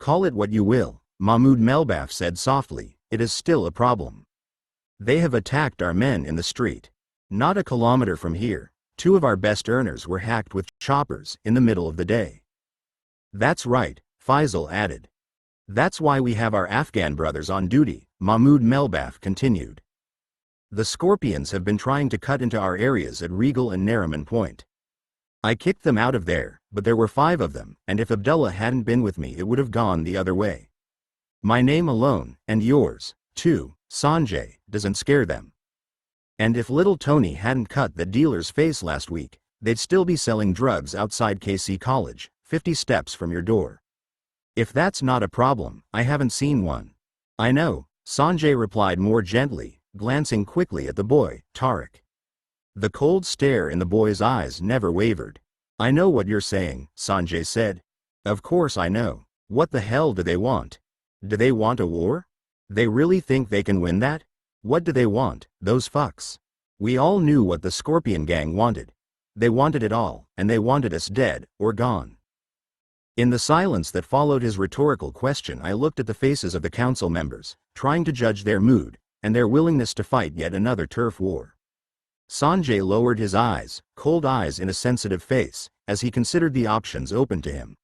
Call it what you will, Mahmoud Melbaf said softly, it is still a problem. They have attacked our men in the street. Not a kilometer from here, 2 of our best earners were hacked with choppers in the middle of the day. That's right, Faisal added. That's why we have our Afghan brothers on duty, Mahmoud Melbaf continued. The Scorpions have been trying to cut into our areas at Regal and Nariman Point. I kicked them out of there, but there were 5 of them, and if Abdullah hadn't been with me it would have gone the other way. My name alone, and yours, too, Sanjay, doesn't scare them. And if little Tony hadn't cut the dealer's face last week, they'd still be selling drugs outside KC College, 50 steps from your door. If that's not a problem, I haven't seen one. I know, Sanjay replied more gently, glancing quickly at the boy, Tariq. The cold stare in the boy's eyes never wavered. I know what you're saying, Sanjay said. Of course I know. What the hell do they want? Do they want a war? They really think they can win that? What do they want, those fucks? We all knew what the Scorpion gang wanted. They wanted it all, and they wanted us dead, or gone. In the silence that followed his rhetorical question I looked at the faces of the council members, trying to judge their mood, and their willingness to fight yet another turf war. Sanjay lowered his eyes, cold eyes in a sensitive face, as he considered the options open to him.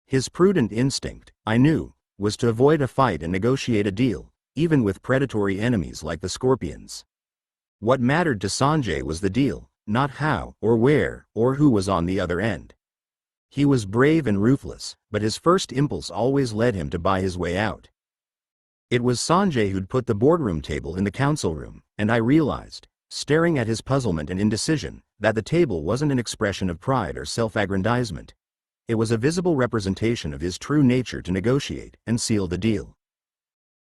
His prudent instinct, I knew, was to avoid a fight and negotiate a deal, even with predatory enemies like the Scorpions. What mattered to Sanjay was the deal, not how, or where, or who was on the other end. He was brave and ruthless, but his first impulse always led him to buy his way out. It was Sanjay who'd put the boardroom table in the council room, and I realized, staring at his puzzlement and indecision, that the table wasn't an expression of pride or self-aggrandizement. It was a visible representation of his true nature to negotiate and seal the deal.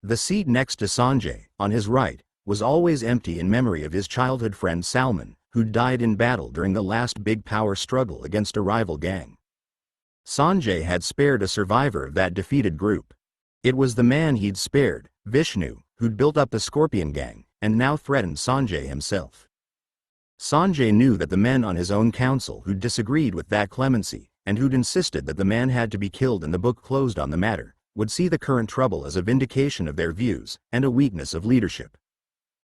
The seat next to Sanjay, on his right, was always empty in memory of his childhood friend Salman, who'd died in battle during the last big power struggle against a rival gang. Sanjay had spared a survivor of that defeated group. It was the man he'd spared, Vishnu, who'd built up the Scorpion gang, and now threatened Sanjay himself. Sanjay knew that the men on his own council who'd disagreed with that clemency, and who'd insisted that the man had to be killed and the book closed on the matter, would see the current trouble as a vindication of their views, and a weakness of leadership.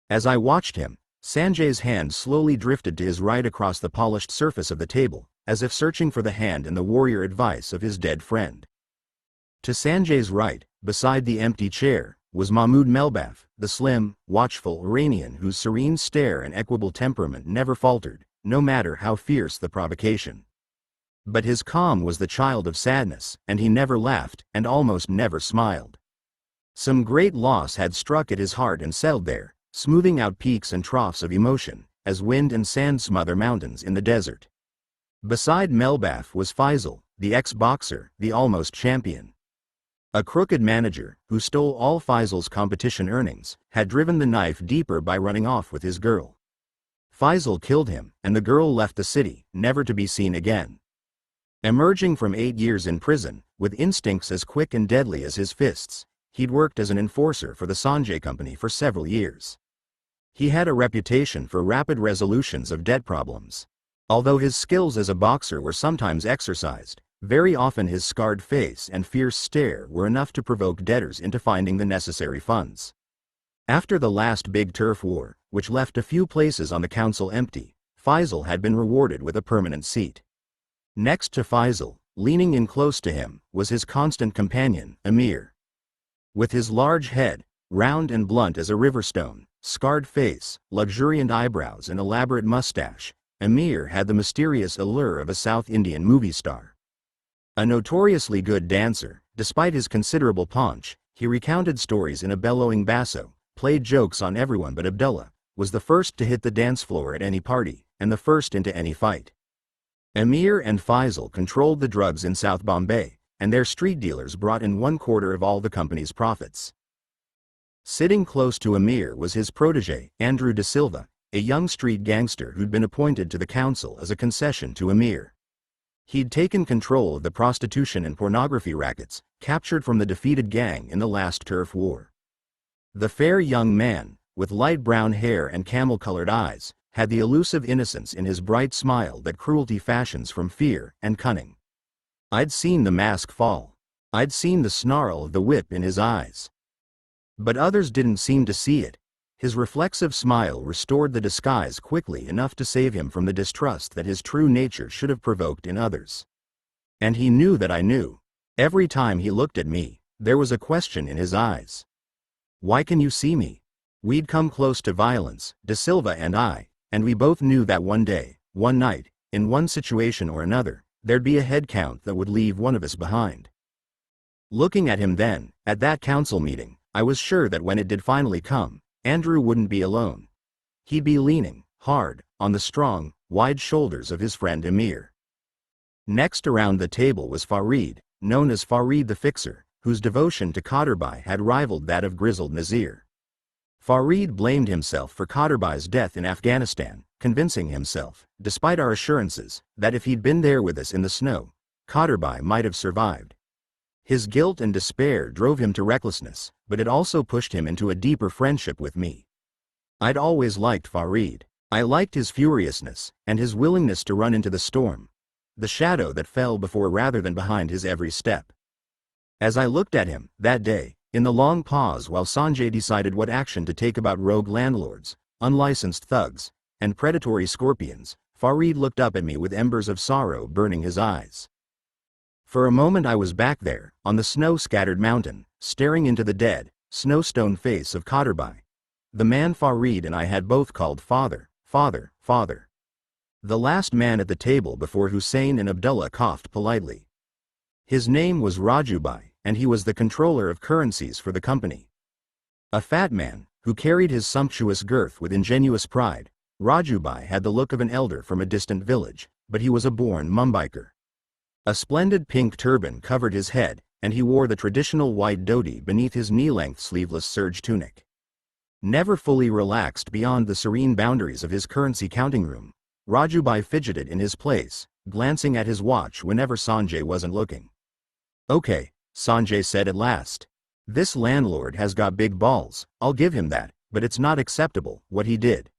As I watched him, Sanjay's hand slowly drifted to his right across the polished surface of the table, as if searching for the hand and the warrior advice of his dead friend. To Sanjay's right, beside the empty chair, was Mahmoud Melbaf, the slim, watchful Iranian whose serene stare and equable temperament never faltered, no matter how fierce the provocation. But his calm was the child of sadness, and he never laughed, and almost never smiled. Some great loss had struck at his heart and settled there, smoothing out peaks and troughs of emotion, as wind and sand smother mountains in the desert. Beside Melbaf was Faisal, the ex-boxer, the almost champion. A crooked manager, who stole all Faisal's competition earnings, had driven the knife deeper by running off with his girl. Faisal killed him, and the girl left the city, never to be seen again. Emerging from 8 years in prison, with instincts as quick and deadly as his fists, he'd worked as an enforcer for the Sanjay Company for several years. He had a reputation for rapid resolutions of debt problems. Although his skills as a boxer were sometimes exercised, very often his scarred face and fierce stare were enough to provoke debtors into finding the necessary funds. After the last big turf war, which left a few places on the council empty, Faisal had been rewarded with a permanent seat. Next to Faisal, leaning in close to him, was his constant companion, Amir. With his large head, round and blunt as a riverstone, scarred face, luxuriant eyebrows and elaborate mustache, Amir had the mysterious allure of a South Indian movie star. A notoriously good dancer, despite his considerable paunch, he recounted stories in a bellowing basso, played jokes on everyone but Abdullah, was the first to hit the dance floor at any party, and the first into any fight. Amir and Faisal controlled the drugs in South Bombay, and their street dealers brought in 1/4 of all the company's profits. Sitting close to Amir was his protege, Andrew De Silva, a young street gangster who'd been appointed to the council as a concession to Amir. He'd taken control of the prostitution and pornography rackets, captured from the defeated gang in the last turf war. The fair young man, with light brown hair and camel-colored eyes, had the elusive innocence in his bright smile that cruelty fashions from fear and cunning. I'd seen the mask fall. I'd seen the snarl of the whip in his eyes. But others didn't seem to see it. His reflexive smile restored the disguise quickly enough to save him from the distrust that his true nature should have provoked in others. And he knew that I knew. Every time he looked at me, there was a question in his eyes. Why can you see me? We'd come close to violence, De Silva and I, and we both knew that one day, one night, in one situation or another, there'd be a head count that would leave one of us behind. Looking at him then, at that council meeting, I was sure that when it did finally come, Andrew wouldn't be alone. He'd be leaning, hard, on the strong, wide shoulders of his friend Emir. Next around the table was Farid, known as Farid the Fixer, whose devotion to Qadarbhai had rivaled that of grizzled Nazir. Farid blamed himself for Qadarbhai's death in Afghanistan, convincing himself, despite our assurances, that if he'd been there with us in the snow, Qadarbhai might have survived. His guilt and despair drove him to recklessness, but it also pushed him into a deeper friendship with me. I'd always liked Farid. I liked his furiousness, and his willingness to run into the storm, the shadow that fell before rather than behind his every step. As I looked at him, that day, in the long pause while Sanjay decided what action to take about rogue landlords, unlicensed thugs, and predatory scorpions, Farid looked up at me with embers of sorrow burning his eyes. For a moment I was back there, on the snow-scattered mountain, staring into the dead, snowstone face of Qadarbhai. The man Farid and I had both called father, father, father. The last man at the table before Hussein and Abdullah coughed politely. His name was Rajubai, and he was the controller of currencies for the company. A fat man, who carried his sumptuous girth with ingenuous pride, Rajubai had the look of an elder from a distant village, but he was a born Mumbaiker. A splendid pink turban covered his head, and he wore the traditional white dhoti beneath his knee-length sleeveless serge tunic. Never fully relaxed beyond the serene boundaries of his currency counting room, Rajubai fidgeted in his place, glancing at his watch whenever Sanjay wasn't looking. Okay, Sanjay said at last. This landlord has got big balls, I'll give him that, but it's not acceptable, what he did.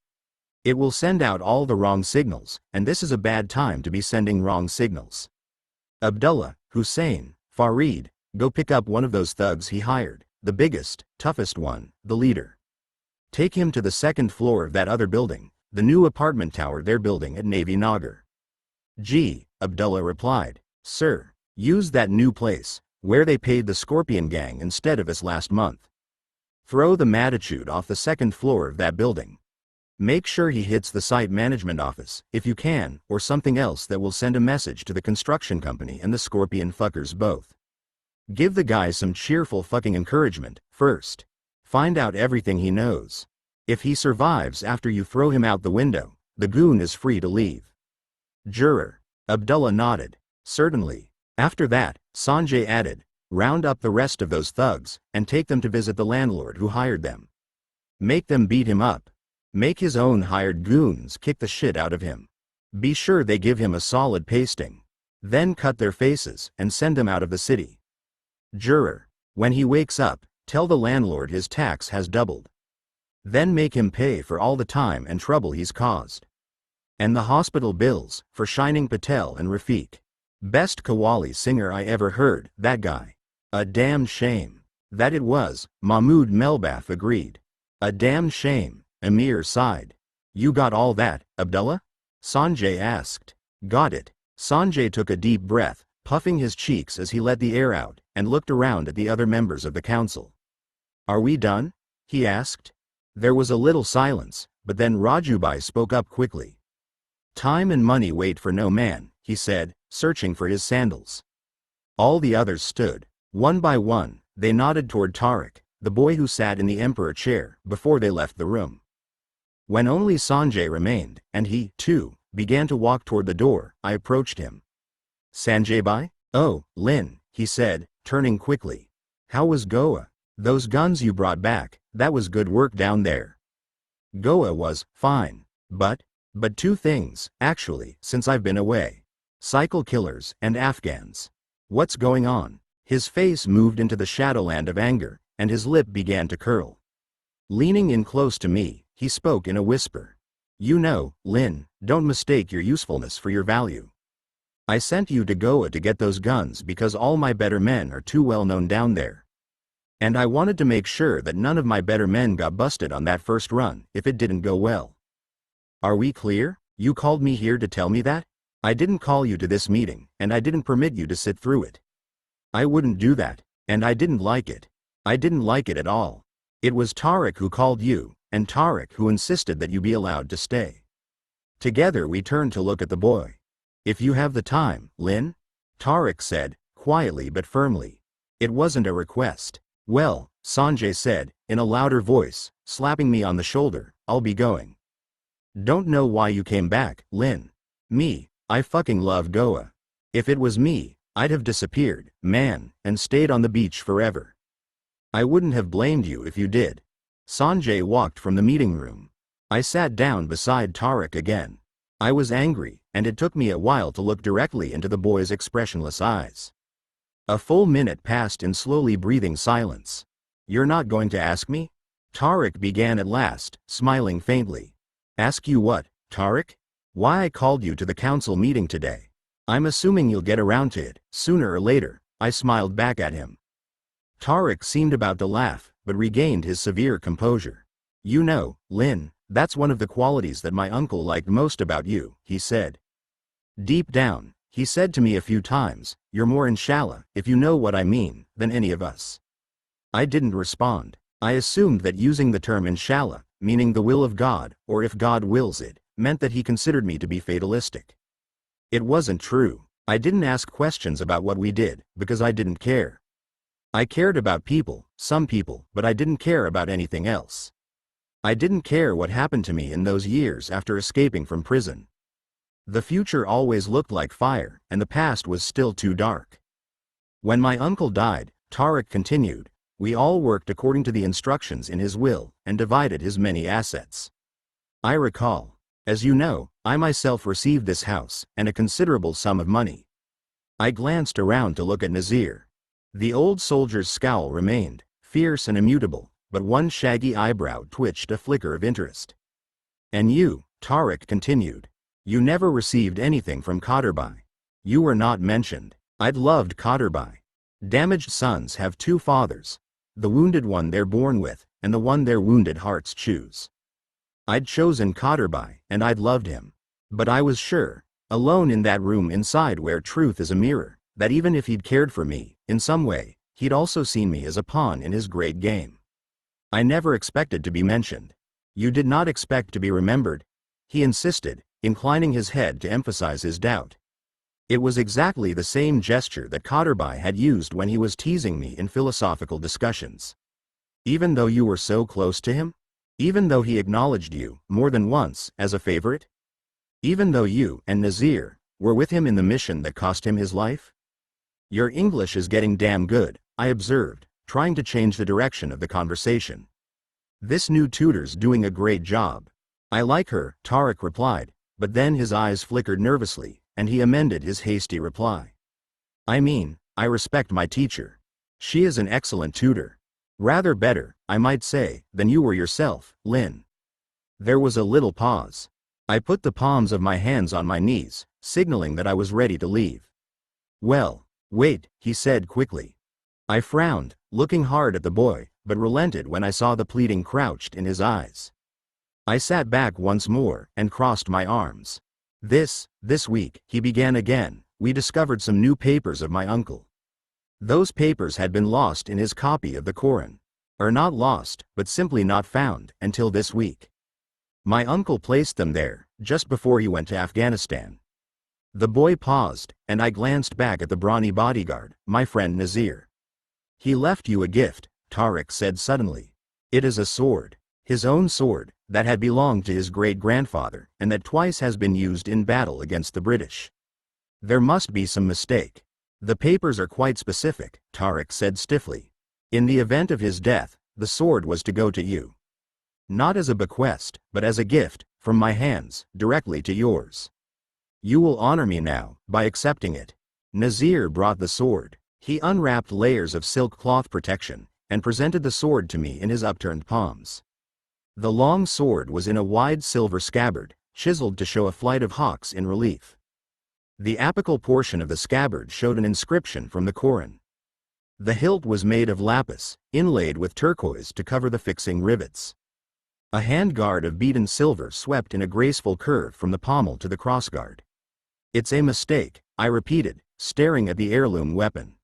It will send out all the wrong signals, and this is a bad time to be sending wrong signals. Abdullah, Hussein, Farid, go pick up one of those thugs he hired, the biggest, toughest one, the leader. Take him to the second floor of that other building, the new apartment tower they're building at Navy Nagar. Gee, Abdullah replied, sir. Use that new place, where they paid the Scorpion Gang instead of us last month. Throw the Mattitude off the second floor of that building. Make sure he hits the site management office, if you can, or something else that will send a message to the construction company and the Scorpion fuckers both. Give the guy some cheerful fucking encouragement, first. Find out everything he knows. If he survives after you throw him out the window, the goon is free to leave. Juror. Abdullah nodded. Certainly. After that, Sanjay added, round up the rest of those thugs, and take them to visit the landlord who hired them. Make them beat him up. Make his own hired goons kick the shit out of him. Be sure they give him a solid pasting. Then cut their faces and send them out of the city. Juror. When he wakes up, tell the landlord his tax has doubled. Then make him pay for all the time and trouble he's caused. And the hospital bills, for Shining Patel and Rafiq. Best Qawwali singer I ever heard, that guy. A damn shame. That it was, Mahmoud Melbaf agreed. A damn shame, Emir sighed. You got all that, Abdullah? Sanjay asked. Got it. Sanjay took a deep breath, puffing his cheeks as he let the air out, and looked around at the other members of the council. Are we done? He asked. There was a little silence, but then Rajubai spoke up quickly. Time and money wait for no man, he said, searching for his sandals. All the others stood. One by one, they nodded toward Tariq, the boy who sat in the emperor chair, before they left the room. When only Sanjay remained, and he, too, began to walk toward the door, I approached him. Sanjay bhai? Oh, Lin, he said, turning quickly. How was Goa? Those guns you brought back, that was good work down there. Goa was fine, but two things, actually, since I've been away. Cycle killers and Afghans. What's going on? His face moved into the shadowland of anger, and his lip began to curl. Leaning in close to me, he spoke in a whisper. You know, Lin, don't mistake your usefulness for your value. I sent you to Goa to get those guns because all my better men are too well known down there. And I wanted to make sure that none of my better men got busted on that first run if it didn't go well. Are we clear? You called me here to tell me that? I didn't call you to this meeting, and I didn't permit you to sit through it. I wouldn't do that, and I didn't like it. I didn't like it at all. It was Tarek who called you, and Tarek who insisted that you be allowed to stay. Together we turned to look at the boy. If you have the time, Lin? Tarek said, quietly but firmly. It wasn't a request. Well, Sanjay said, in a louder voice, slapping me on the shoulder, I'll be going. Don't know why you came back, Lin. Me, I fucking love Goa. If it was me, I'd have disappeared, man, and stayed on the beach forever. I wouldn't have blamed you if you did. Sanjay walked from the meeting room. I sat down beside Tarek again. I was angry, and it took me a while to look directly into the boy's expressionless eyes. A full minute passed in slowly breathing silence. You're not going to ask me? Tarek began at last, smiling faintly. Ask you what, Tarek? Why I called you to the council meeting today. I'm assuming you'll get around to it, sooner or later, I smiled back at him. Tarek seemed about to laugh, but regained his severe composure. You know, Lin, that's one of the qualities that my uncle liked most about you, he said. Deep down, he said to me a few times, you're more inshallah, if you know what I mean, than any of us. I didn't respond. I assumed that using the term inshallah, meaning the will of God, or if God wills it, meant that he considered me to be fatalistic. It wasn't true. I didn't ask questions about what we did, because I didn't care. I cared about people, some people, but I didn't care about anything else. I didn't care what happened to me in those years after escaping from prison. The future always looked like fire, and the past was still too dark. When my uncle died, Tarek continued, we all worked according to the instructions in his will, and divided his many assets. I recall. As you know, I myself received this house, and a considerable sum of money. I glanced around to look at Nazir. The old soldier's scowl remained, fierce and immutable, but one shaggy eyebrow twitched a flicker of interest. And you, Tarek continued. You never received anything from Qadrbhai. You were not mentioned. I'd loved Qadrbhai. Damaged sons have two fathers. The wounded one they're born with, and the one their wounded hearts choose. I'd chosen Qadrbhai, and I'd loved him. But I was sure, alone in that room inside where truth is a mirror, that even if he'd cared for me, in some way, he'd also seen me as a pawn in his great game. I never expected to be mentioned. You did not expect to be remembered? He insisted, inclining his head to emphasize his doubt. It was exactly the same gesture that Qadrbhai had used when he was teasing me in philosophical discussions. Even though you were so close to him? Even though he acknowledged you, more than once, as a favorite? Even though you, and Nazir, were with him in the mission that cost him his life? Your English is getting damn good, I observed, trying to change the direction of the conversation. This new tutor's doing a great job. I like her, Tarek replied, but then his eyes flickered nervously, and he amended his hasty reply. I mean, I respect my teacher. She is an excellent tutor. Rather better, I might say, than you were yourself, Lin. There was a little pause. I put the palms of my hands on my knees, signaling that I was ready to leave. Well, wait, he said quickly. I frowned, looking hard at the boy, but relented when I saw the pleading crouched in his eyes. I sat back once more and crossed my arms. This week, he began again, we discovered some new papers of my uncle. Those papers had been lost in his copy of the Quran. Or not lost, but simply not found, until this week. My uncle placed them there, just before he went to Afghanistan. The boy paused, and I glanced back at the brawny bodyguard, my friend Nazir. He left you a gift, Tarek said suddenly. It is a sword. His own sword, that had belonged to his great-grandfather, and that twice has been used in battle against the British. There must be some mistake. The papers are quite specific, Tarek said stiffly. In the event of his death, the sword was to go to you. Not as a bequest, but as a gift, from my hands, directly to yours. You will honor me now, by accepting it. Nazir brought the sword. He unwrapped layers of silk cloth protection, and presented the sword to me in his upturned palms. The long sword was in a wide silver scabbard, chiseled to show a flight of hawks in relief. The apical portion of the scabbard showed an inscription from the Koran. The hilt was made of lapis, inlaid with turquoise to cover the fixing rivets. A handguard of beaten silver swept in a graceful curve from the pommel to the crossguard. "It's a mistake," I repeated, staring at the heirloom weapon.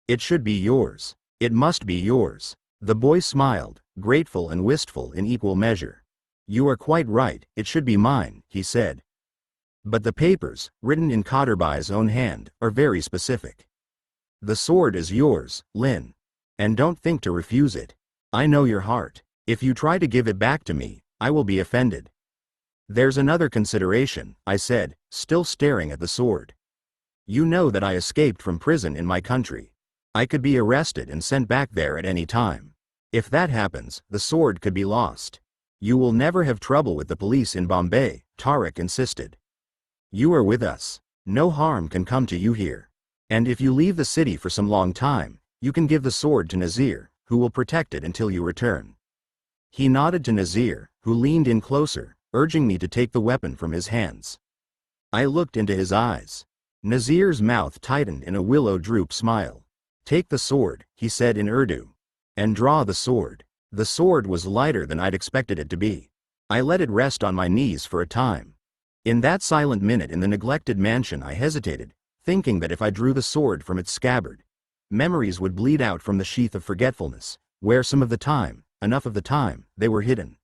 "It should be yours. It must be yours." The boy smiled, grateful and wistful in equal measure. "You are quite right, it should be mine," he said. "But the papers, written in Qadrbai's own hand, are very specific. The sword is yours, Lin. And don't think to refuse it. I know your heart. If you try to give it back to me, I will be offended." "There's another consideration," I said, still staring at the sword. "You know that I escaped from prison in my country. I could be arrested and sent back there at any time. If that happens, the sword could be lost." "You will never have trouble with the police in Bombay," Tariq insisted. "You are with us. No harm can come to you here. And if you leave the city for some long time, you can give the sword to Nazir, who will protect it until you return." He nodded to Nazir, who leaned in closer, urging me to take the weapon from his hands. I looked into his eyes. Nazir's mouth tightened in a willow droop smile. "Take the sword," he said in Urdu. "And draw the sword." The sword was lighter than I'd expected it to be. I let it rest on my knees for a time. In that silent minute in the neglected mansion I hesitated, thinking that if I drew the sword from its scabbard, memories would bleed out from the sheath of forgetfulness, where some of the time, enough of the time, they were hidden.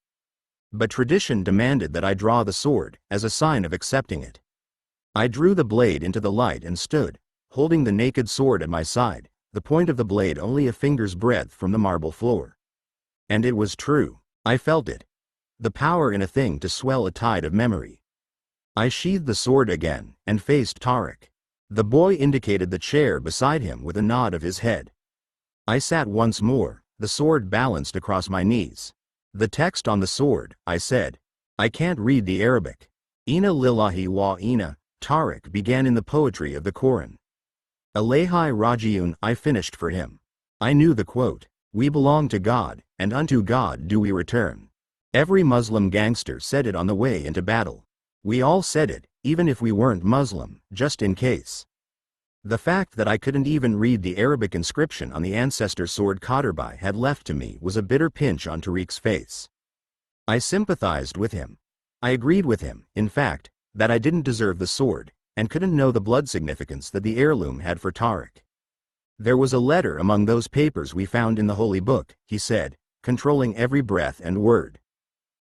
But tradition demanded that I draw the sword, as a sign of accepting it. I drew the blade into the light and stood, holding the naked sword at my side, the point of the blade only a finger's breadth from the marble floor. And it was true. I felt it. The power in a thing to swell a tide of memory. I sheathed the sword again, and faced Tariq. The boy indicated the chair beside him with a nod of his head. I sat once more, the sword balanced across my knees. "The text on the sword," I said. "I can't read the Arabic." "Inna lillahi wa inna," Tariq began in the poetry of the Koran. "Alayhi rajiun," I finished for him. I knew the quote. "We belong to God, and unto God do we return." Every Muslim gangster said it on the way into battle. We all said it, even if we weren't Muslim, just in case. The fact that I couldn't even read the Arabic inscription on the ancestor sword Qadrbai had left to me was a bitter pinch on Tariq's face. I sympathized with him. I agreed with him, in fact, that I didn't deserve the sword, and couldn't know the blood significance that the heirloom had for Tariq. "There was a letter among those papers we found in the Holy Book," he said, controlling every breath and word.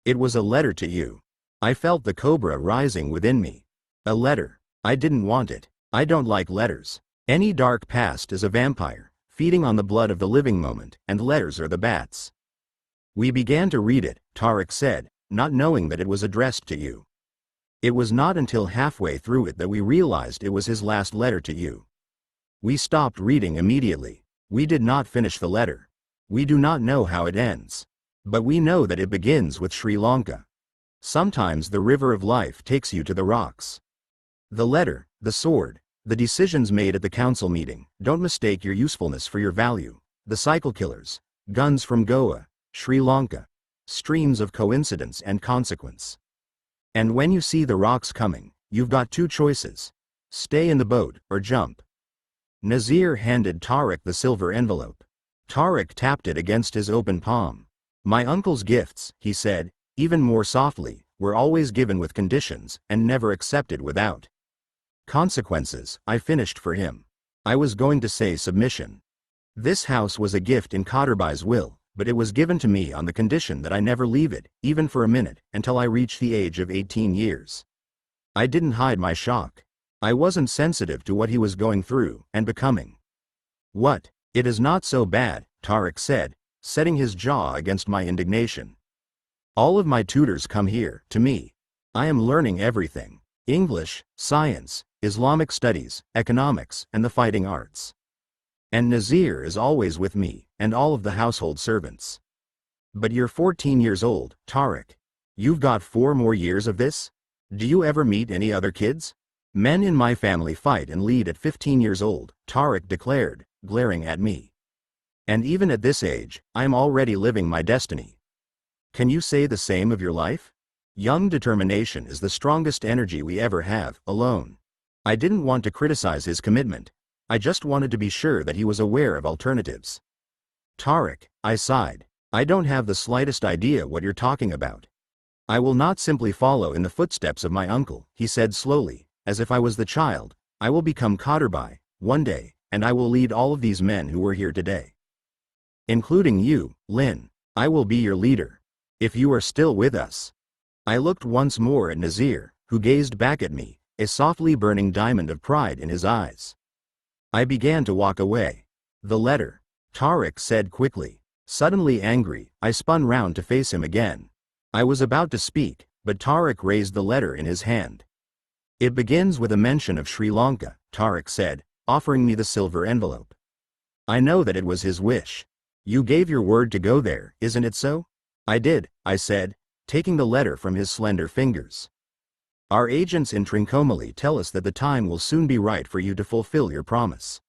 "It was a letter to you." I felt the cobra rising within me. A letter. I didn't want it. I don't like letters. Any dark past is a vampire, feeding on the blood of the living moment, and letters are the bats. "We began to read it," Tariq said, "not knowing that it was addressed to you. It was not until halfway through it that we realized it was his last letter to you. We stopped reading immediately. We did not finish the letter. We do not know how it ends. But we know that it begins with Sri Lanka. Sometimes the river of life takes you to the rocks." The letter, the sword, the decisions made at the council meeting, don't mistake your usefulness for your value. The cycle killers, guns from Goa, Sri Lanka, streams of coincidence and consequence. And when you see the rocks coming, you've got two choices. Stay in the boat, or jump. Nazir handed Tariq the silver envelope. Tariq tapped it against his open palm. "My uncle's gifts," he said, even more softly, "were always given with conditions, and never accepted without consequences." I finished for him. I was going to say submission. This house was a gift in Qadrbai's will, but it was given to me on the condition that I never leave it, even for a minute, until I reach the age of 18 years. I didn't hide my shock. I wasn't sensitive to what he was going through, and becoming. "What? It is not so bad," Tariq said, setting his jaw against my indignation. "All of my tutors come here, to me. I am learning everything. English, science, Islamic studies, economics, and the fighting arts. And Nazir is always with me, and all of the household servants." "But you're 14 years old, Tariq. You've got 4 more years of this? Do you ever meet any other kids?" "Men in my family fight and lead at 15 years old," Tariq declared, glaring at me. "And even at this age, I'm already living my destiny. Can you say the same of your life? Young determination is the strongest energy we ever have, alone. I didn't want to criticize his commitment. I just wanted to be sure that he was aware of alternatives. Tariq, I sighed. I don't have the slightest idea what you're talking about. I will not simply follow in the footsteps of my uncle, he said slowly, as if I was the child. I will become Qadarbhai, one day, and I will lead all of these men who were here today. Including you, Lin. I will be your leader. If you are still with us. I looked once more at Nazir, who gazed back at me, a softly burning diamond of pride in his eyes. I began to walk away. The letter, Tariq said quickly. Suddenly angry, I spun round to face him again. I was about to speak, but Tariq raised the letter in his hand. It begins with a mention of Sri Lanka, Tariq said, offering me the silver envelope. I know that it was his wish. You gave your word to go there, isn't it so? I did, I said, taking the letter from his slender fingers. Our agents in Trincomalee tell us that the time will soon be right for you to fulfill your promise.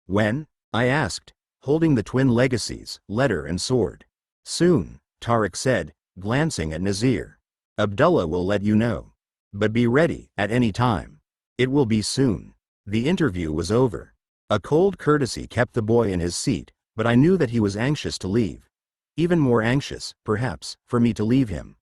When? I asked, holding the twin legacies, letter and sword. Soon, Tariq said, glancing at Nazir. Abdullah will let you know. But be ready, at any time. It will be soon. The interview was over. A cold courtesy kept the boy in his seat, but I knew that he was anxious to leave. Even more anxious, perhaps, for me to leave him.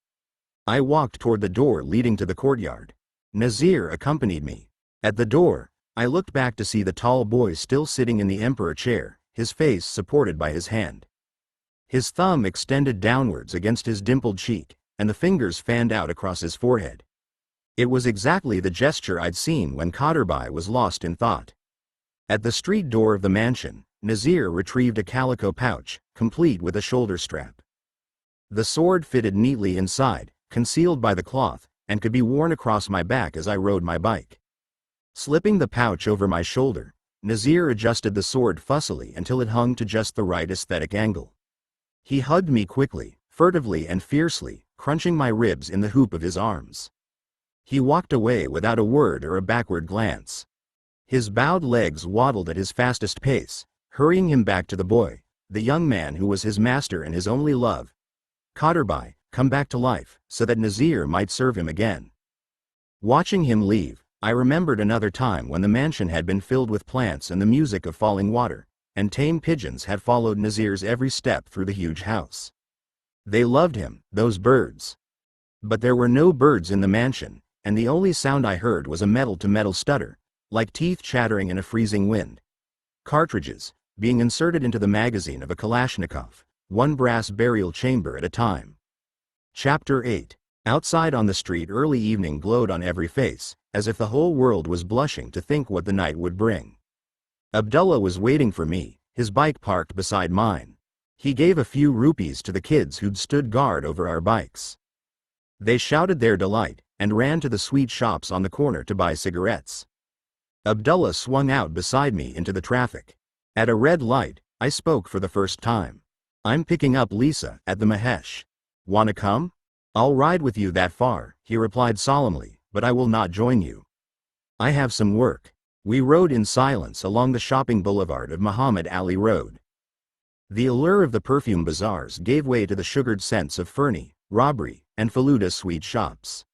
I walked toward the door leading to the courtyard. Nazir accompanied me. At the door, I looked back to see the tall boy still sitting in the emperor chair, his face supported by his hand. His thumb extended downwards against his dimpled cheek, and the fingers fanned out across his forehead. It was exactly the gesture I'd seen when Qadarbhai was lost in thought. At the street door of the mansion, Nazir retrieved a calico pouch, complete with a shoulder strap. The sword fitted neatly inside, concealed by the cloth, and could be worn across my back as I rode my bike. Slipping the pouch over my shoulder, Nazir adjusted the sword fussily until it hung to just the right aesthetic angle. He hugged me quickly, furtively and fiercely, crunching my ribs in the hoop of his arms. He walked away without a word or a backward glance. His bowed legs waddled at his fastest pace, hurrying him back to the boy, the young man who was his master and his only love. Qadarbhai, come back to life, so that Nazir might serve him again. Watching him leave, I remembered another time when the mansion had been filled with plants and the music of falling water, and tame pigeons had followed Nazir's every step through the huge house. They loved him, those birds. But there were no birds in the mansion, and the only sound I heard was a metal-to-metal stutter, like teeth chattering in a freezing wind. Cartridges, being inserted into the magazine of a Kalashnikov, one brass burial chamber at a time. Chapter 8. Outside on the street, early evening glowed on every face, as if the whole world was blushing to think what the night would bring. Abdullah was waiting for me, his bike parked beside mine. He gave a few rupees to the kids who'd stood guard over our bikes. They shouted their delight, and ran to the sweet shops on the corner to buy cigarettes. Abdullah swung out beside me into the traffic. At a red light, I spoke for the first time. I'm picking up Lisa at the Mahesh. Wanna come? I'll ride with you that far, he replied solemnly, but I will not join you. I have some work. We rode in silence along the shopping boulevard of Muhammad Ali Road. The allure of the perfume bazaars gave way to the sugared scents of Fernie, Rabri, and Faluda sweet shops.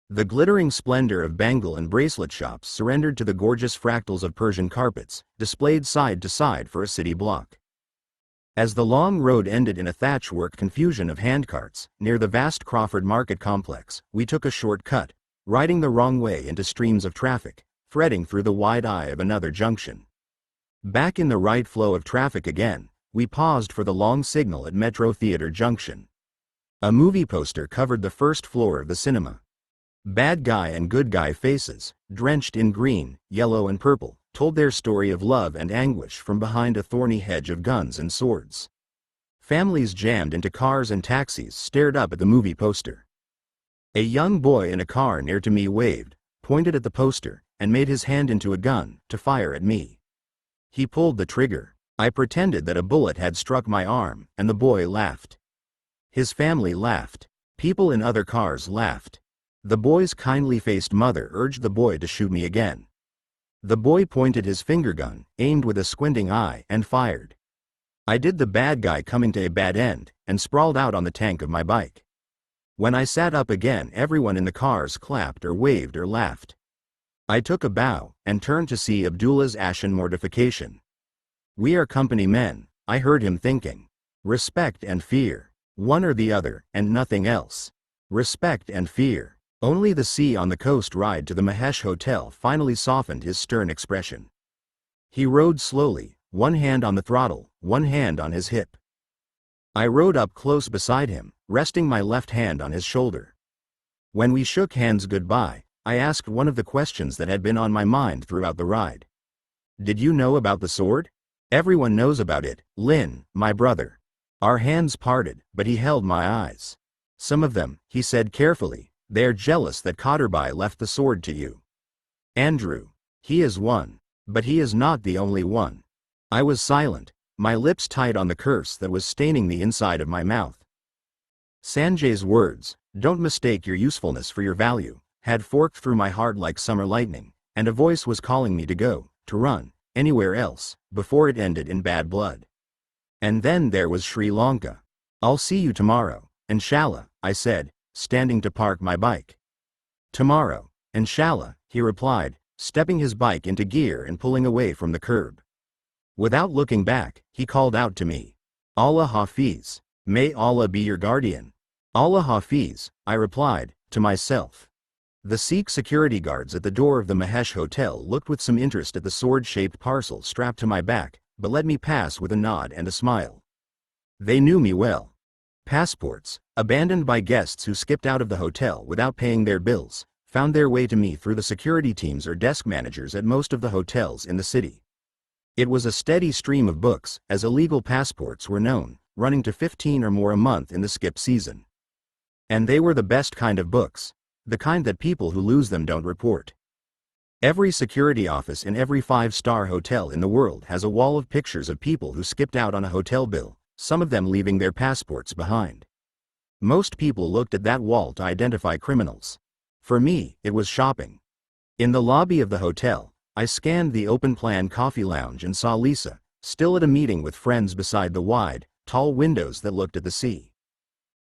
The glittering splendor of bangle and bracelet shops surrendered to the gorgeous fractals of Persian carpets, displayed side to side for a city block. As the long road ended in a thatchwork confusion of handcarts, near the vast Crawford Market complex, we took a short cut, riding the wrong way into streams of traffic, threading through the wide eye of another junction. Back in the right flow of traffic again, we paused for the long signal at Metro Theater Junction. A movie poster covered the first floor of the cinema. Bad guy and good guy faces, drenched in green, yellow and purple, told their story of love and anguish from behind a thorny hedge of guns and swords. Families jammed into cars and taxis stared up at the movie poster. A young boy in a car near to me waved, pointed at the poster, and made his hand into a gun, to fire at me. He pulled the trigger. I pretended that a bullet had struck my arm, and the boy laughed. His family laughed. People in other cars laughed. The boy's kindly-faced mother urged the boy to shoot me again. The boy pointed his finger gun, aimed with a squinting eye, and fired. I did the bad guy coming to a bad end, and sprawled out on the tank of my bike. When I sat up again, everyone in the cars clapped or waved or laughed. I took a bow, and turned to see Abdullah's ashen mortification. We are company men, I heard him thinking. Respect and fear. One or the other, and nothing else. Respect and fear. Only the sea on the coast ride to the Mahesh Hotel finally softened his stern expression. He rode slowly, one hand on the throttle, one hand on his hip. I rode up close beside him, resting my left hand on his shoulder. When we shook hands goodbye, I asked one of the questions that had been on my mind throughout the ride. Did you know about the sword? Everyone knows about it, Lin, my brother. Our hands parted, but he held my eyes. Some of them, he said carefully, they are jealous that Kotterbai left the sword to you. Andrew. He is one. But he is not the only one. I was silent, my lips tight on the curse that was staining the inside of my mouth. Sanjay's words, "Don't mistake your usefulness for your value," had forked through my heart like summer lightning, and a voice was calling me to go, to run, anywhere else, before it ended in bad blood. And then there was Sri Lanka. I'll see you tomorrow, inshallah, I said, standing to park my bike. Tomorrow, inshallah, he replied, stepping his bike into gear and pulling away from the curb. Without looking back, he called out to me. Allah Hafiz. May Allah be your guardian. Allah Hafiz, I replied, to myself. The Sikh security guards at the door of the Mahesh Hotel looked with some interest at the sword-shaped parcel strapped to my back, but let me pass with a nod and a smile. They knew me well. Passports, abandoned by guests who skipped out of the hotel without paying their bills, found their way to me through the security teams or desk managers at most of the hotels in the city. It was a steady stream of books, as illegal passports were known, running to 15 or more a month in the skip season. And they were the best kind of books, the kind that people who lose them don't report. Every security office in every 5-star hotel in the world has a wall of pictures of people who skipped out on a hotel bill, some of them leaving their passports behind. Most people looked at that wall to identify criminals. For me, it was shopping. In the lobby of the hotel, I scanned the open-plan coffee lounge and saw Lisa, still at a meeting with friends beside the wide, tall windows that looked at the sea.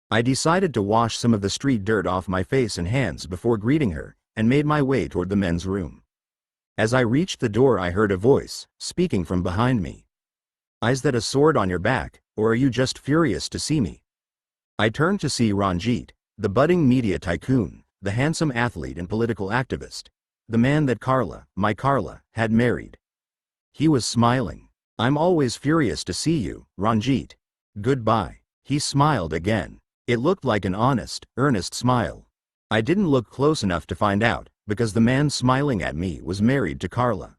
I decided to wash some of the street dirt off my face and hands before greeting her, and made my way toward the men's room. As I reached the door, I heard a voice, speaking from behind me. Is that a sword on your back, or are you just furious to see me? I turned to see Ranjit, the budding media tycoon, the handsome athlete and political activist, the man that Carla, my Carla, had married. He was smiling. I'm always furious to see you, Ranjit. Goodbye. He smiled again. It looked like an honest, earnest smile. I didn't look close enough to find out, because the man smiling at me was married to Carla.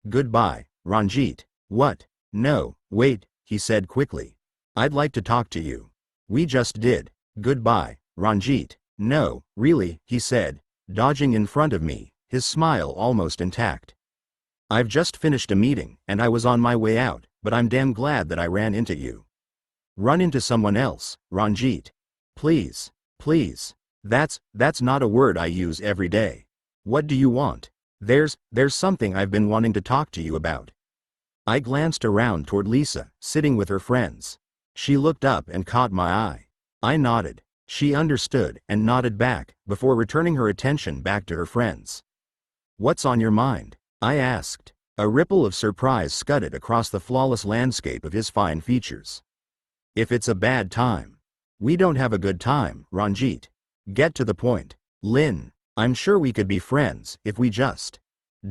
Goodbye, Ranjit. What? No, wait, he said quickly. I'd like to talk to you. We just did. Goodbye, Ranjit. No, really, he said, dodging in front of me, his smile almost intact. I've just finished a meeting, and I was on my way out, but I'm damn glad that I ran into you. Run into someone else, Ranjit. Please, please. That's not a word I use every day. What do you want? There's something I've been wanting to talk to you about. I glanced around toward Lisa, sitting with her friends. She looked up and caught my eye. I nodded. She understood and nodded back, before returning her attention back to her friends. What's on your mind? I asked. A ripple of surprise scudded across the flawless landscape of his fine features. If it's a bad time. We don't have a good time, Ranjit. Get to the point. Lin, I'm sure we could be friends, if we just.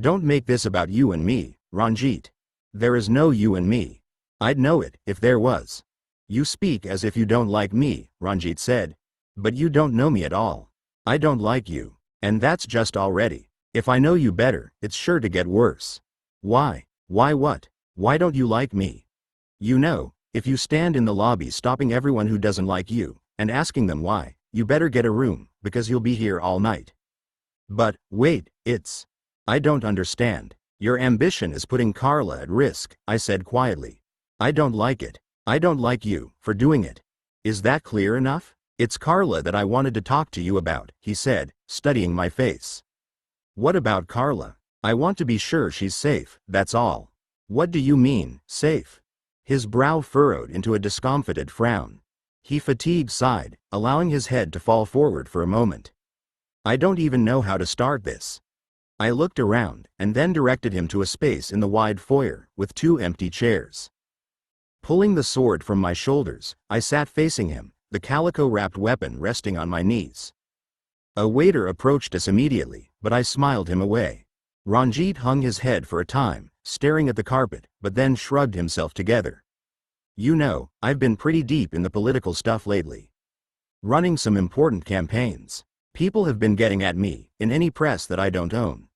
Don't make this about you and me, Ranjit. There is no you and me. I'd know it, if there was. You speak as if you don't like me, Ranjit said. But you don't know me at all. I don't like you. And that's just already. If I know you better, it's sure to get worse. Why? Why what? Why don't you like me? You know, if you stand in the lobby stopping everyone who doesn't like you, and asking them why, you better get a room, because you'll be here all night. But, wait, I don't understand. Your ambition is putting Carla at risk, I said quietly. I don't like it. I don't like you, for doing it. Is that clear enough? It's Carla that I wanted to talk to you about, he said, studying my face. What about Carla? I want to be sure she's safe, that's all. What do you mean, safe? His brow furrowed into a discomfited frown. He fatigued sighed, allowing his head to fall forward for a moment. I don't even know how to start this. I looked around, and then directed him to a space in the wide foyer, with 2 empty chairs. Pulling the sword from my shoulders, I sat facing him, the calico-wrapped weapon resting on my knees. A waiter approached us immediately, but I smiled him away. Ranjit hung his head for a time, staring at the carpet, but then shrugged himself together. You know, I've been pretty deep in the political stuff lately. Running some important campaigns. People have been getting at me, in any press that I don't own.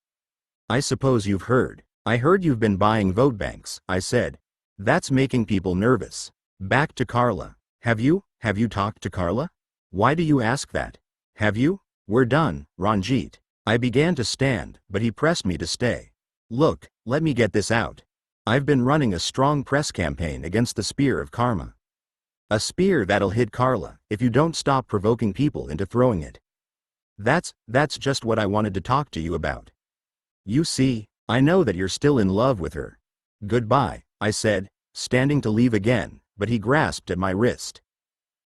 I suppose you've heard. I heard you've been buying vote banks, I said. That's making people nervous. Back to Carla. Have you talked to Carla? Why do you ask that? Have you? We're done, Ranjit. I began to stand, but he pressed me to stay. Look, let me get this out. I've been running a strong press campaign against the spear of karma. A spear that'll hit Carla, if you don't stop provoking people into throwing it. That's just what I wanted to talk to you about. You see, I know that you're still in love with her. Goodbye, I said, standing to leave again, but he grasped at my wrist.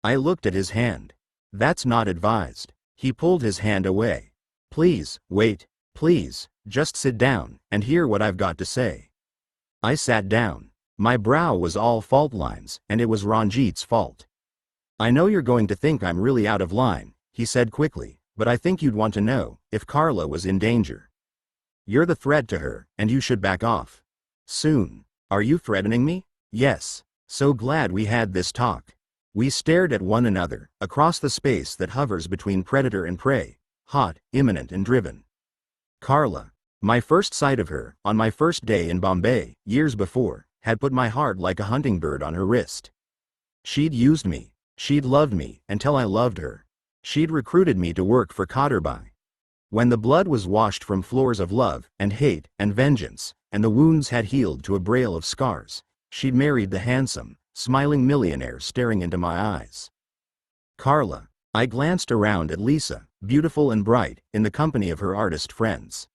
I looked at his hand. That's not advised. He pulled his hand away. Please, wait, please, just sit down, and hear what I've got to say. I sat down. My brow was all fault lines, and it was Ranjit's fault. I know you're going to think I'm really out of line, he said quickly, but I think you'd want to know if Carla was in danger. You're the threat to her, and you should back off. Soon. Are you threatening me? Yes. So glad we had this talk. We stared at one another, across the space that hovers between predator and prey. Hot, imminent and driven. Carla. My first sight of her, on my first day in Bombay, years before, had put my heart like a hunting bird on her wrist. She'd used me. She'd loved me, until I loved her. She'd recruited me to work for Kaderbai. When the blood was washed from floors of love, and hate, and vengeance, and the wounds had healed to a braille of scars, she'd married the handsome, smiling millionaire staring into my eyes. Carla. I glanced around at Lisa, beautiful and bright, in the company of her artist friends.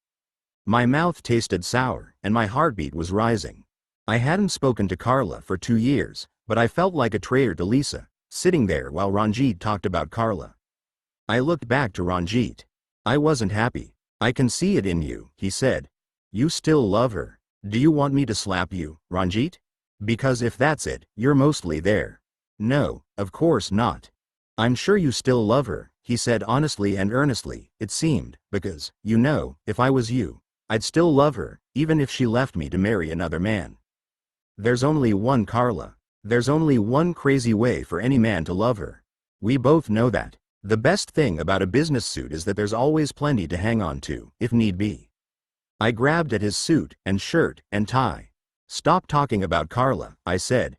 My mouth tasted sour, and my heartbeat was rising. I hadn't spoken to Carla for 2 years, but I felt like a traitor to Lisa, sitting there while Ranjit talked about Carla. I looked back to Ranjit. I wasn't happy. I can see it in you, he said. You still love her. Do you want me to slap you, Ranjit? Because if that's it, you're mostly there. No, of course not. I'm sure you still love her, he said honestly and earnestly, it seemed, because, you know, if I was you, I'd still love her, even if she left me to marry another man. There's only one Carla. There's only one crazy way for any man to love her. We both know that. The best thing about a business suit is that there's always plenty to hang on to, if need be. I grabbed at his suit, and shirt, and tie. Stop talking about Carla, I said.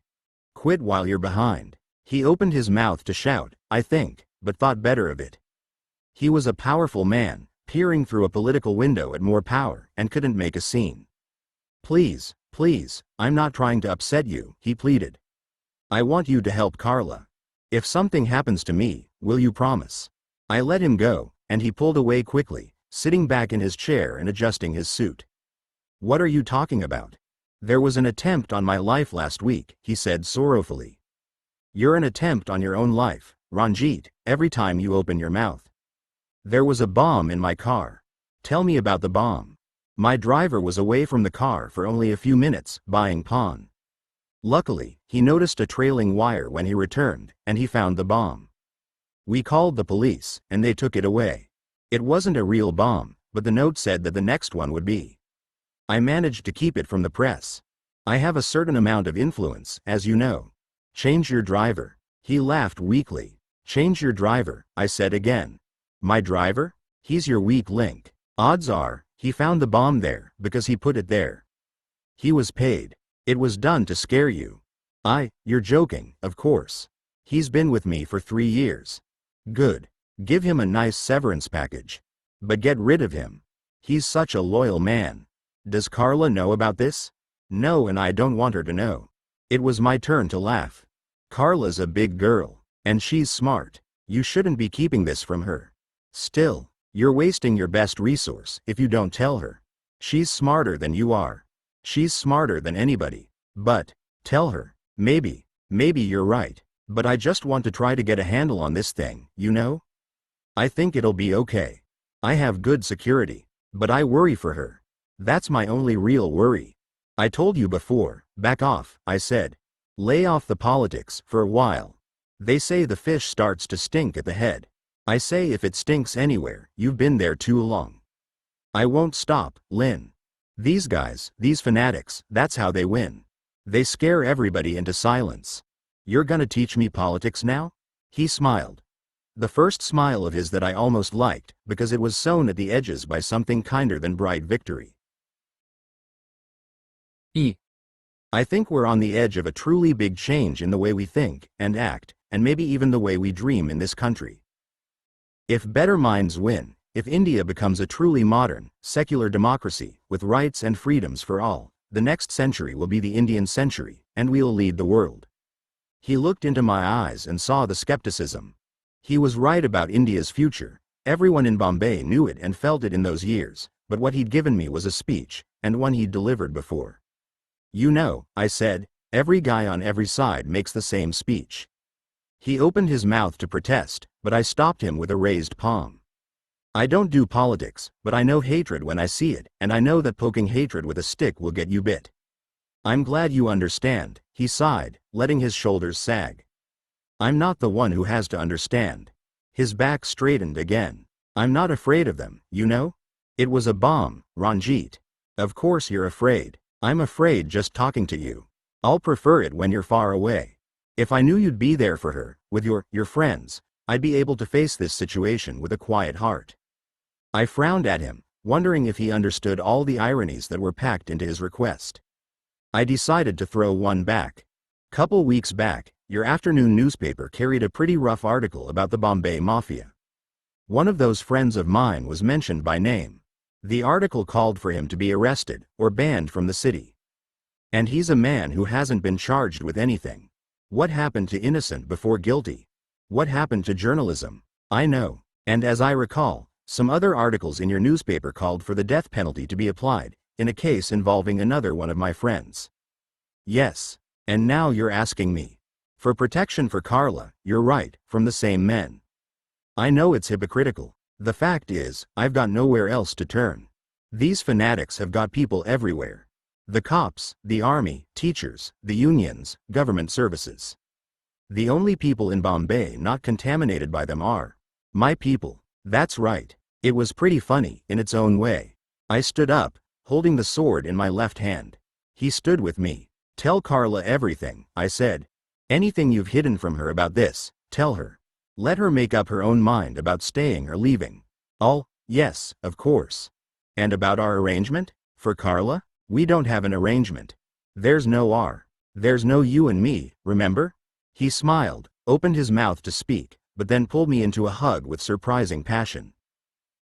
Quit while you're behind. He opened his mouth to shout, I think, but thought better of it. He was a powerful man, peering through a political window at more power, and couldn't make a scene. Please, please, I'm not trying to upset you, he pleaded. I want you to help Carla. If something happens to me, will you promise? I let him go, and he pulled away quickly, sitting back in his chair and adjusting his suit. What are you talking about? There was an attempt on my life last week, he said sorrowfully. You're an attempt on your own life, Ranjit, every time you open your mouth. There was a bomb in my car. Tell me about the bomb. My driver was away from the car for only a few minutes, buying pawn. Luckily, he noticed a trailing wire when he returned, and he found the bomb. We called the police, and they took it away. It wasn't a real bomb, but the note said that the next one would be. I managed to keep it from the press. I have a certain amount of influence, as you know. Change your driver. He laughed weakly. Change your driver, I said again. My driver? He's your weak link. Odds are, he found the bomb there, because he put it there. He was paid. It was done to scare you. You're joking, of course. He's been with me for 3 years. Good. Give him a nice severance package. But get rid of him. He's such a loyal man. Does Carla know about this? No, and I don't want her to know. It was my turn to laugh. Carla's a big girl, and she's smart. You shouldn't be keeping this from her. Still, you're wasting your best resource if you don't tell her. She's smarter than you are. She's smarter than anybody. But, tell her. Maybe you're right. But I just want to try to get a handle on this thing, you know? I think it'll be okay. I have good security. But I worry for her. That's my only real worry. I told you before, back off, I said. Lay off the politics for a while. They say the fish starts to stink at the head. I say if it stinks anywhere, you've been there too long. I won't stop, Lin. These guys, these fanatics, that's how they win. They scare everybody into silence. You're gonna teach me politics now? He smiled. The first smile of his that I almost liked, because it was sewn at the edges by something kinder than bright victory. I think we're on the edge of a truly big change in the way we think and act, and maybe even the way we dream in this country. If better minds win, if India becomes a truly modern, secular democracy, with rights and freedoms for all, the next century will be the Indian century, and we'll lead the world. He looked into my eyes and saw the skepticism. He was right about India's future. Everyone in Bombay knew it and felt it in those years, but what he'd given me was a speech, and one he'd delivered before. You know, I said, every guy on every side makes the same speech. He opened his mouth to protest, but I stopped him with a raised palm. I don't do politics, but I know hatred when I see it, and I know that poking hatred with a stick will get you bit. I'm glad you understand, he sighed, letting his shoulders sag. I'm not the one who has to understand. His back straightened again. I'm not afraid of them, you know? It was a bomb, Ranjit. Of course you're afraid. I'm afraid just talking to you. I'll prefer it when you're far away. If I knew you'd be there for her, with your friends, I'd be able to face this situation with a quiet heart. I frowned at him, wondering if he understood all the ironies that were packed into his request. I decided to throw one back. Couple weeks back, your afternoon newspaper carried a pretty rough article about the Bombay Mafia. One of those friends of mine was mentioned by name. The article called for him to be arrested, or banned from the city. And he's a man who hasn't been charged with anything. What happened to innocent before guilty? What happened to journalism? I know. And as I recall, some other articles in your newspaper called for the death penalty to be applied, in a case involving another one of my friends. Yes. And now you're asking me. For protection for Carla, you're right, from the same men. I know it's hypocritical. The fact is, I've got nowhere else to turn. These fanatics have got people everywhere. The cops, the army, teachers, the unions, government services. The only people in Bombay not contaminated by them are my people. That's right. It was pretty funny, in its own way. I stood up, holding the sword in my left hand. He stood with me. Tell Carla everything, I said. Anything you've hidden from her about this, tell her. Let her make up her own mind about staying or leaving. Yes, of course. And about our arrangement? For Carla? We don't have an arrangement. There's no R. There's no you and me, remember? He smiled, opened his mouth to speak, but then pulled me into a hug with surprising passion.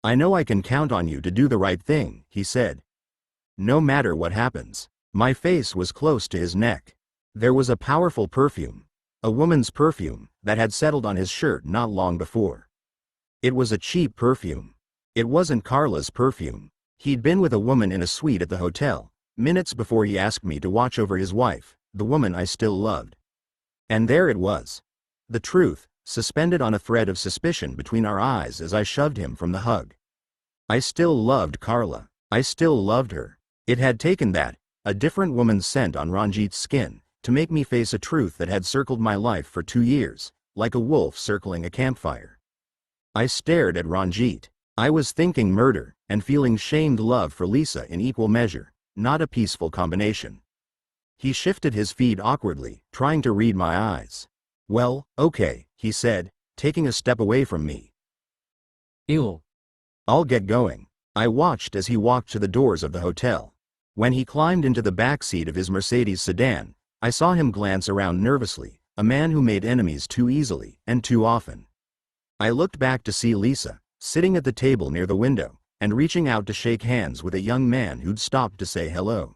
I know I can count on you to do the right thing, he said. No matter what happens. My face was close to his neck. There was a powerful perfume. A woman's perfume, that had settled on his shirt not long before. It was a cheap perfume. It wasn't Carla's perfume. He'd been with a woman in a suite at the hotel, minutes before he asked me to watch over his wife, the woman I still loved. And there it was. The truth, suspended on a thread of suspicion between our eyes as I shoved him from the hug. I still loved Carla. I still loved her. It had taken that, a different woman's scent on Ranjit's skin, to make me face a truth that had circled my life for 2 years, like a wolf circling a campfire. I stared at Ranjit. I was thinking murder, and feeling shamed love for Lisa in equal measure, not a peaceful combination. He shifted his feet awkwardly, trying to read my eyes. Well, okay, he said, taking a step away from me. I'll get going. I watched as he walked to the doors of the hotel. When he climbed into the back seat of his Mercedes sedan, I saw him glance around nervously, a man who made enemies too easily and too often. I looked back to see Lisa, sitting at the table near the window, and reaching out to shake hands with a young man who'd stopped to say hello.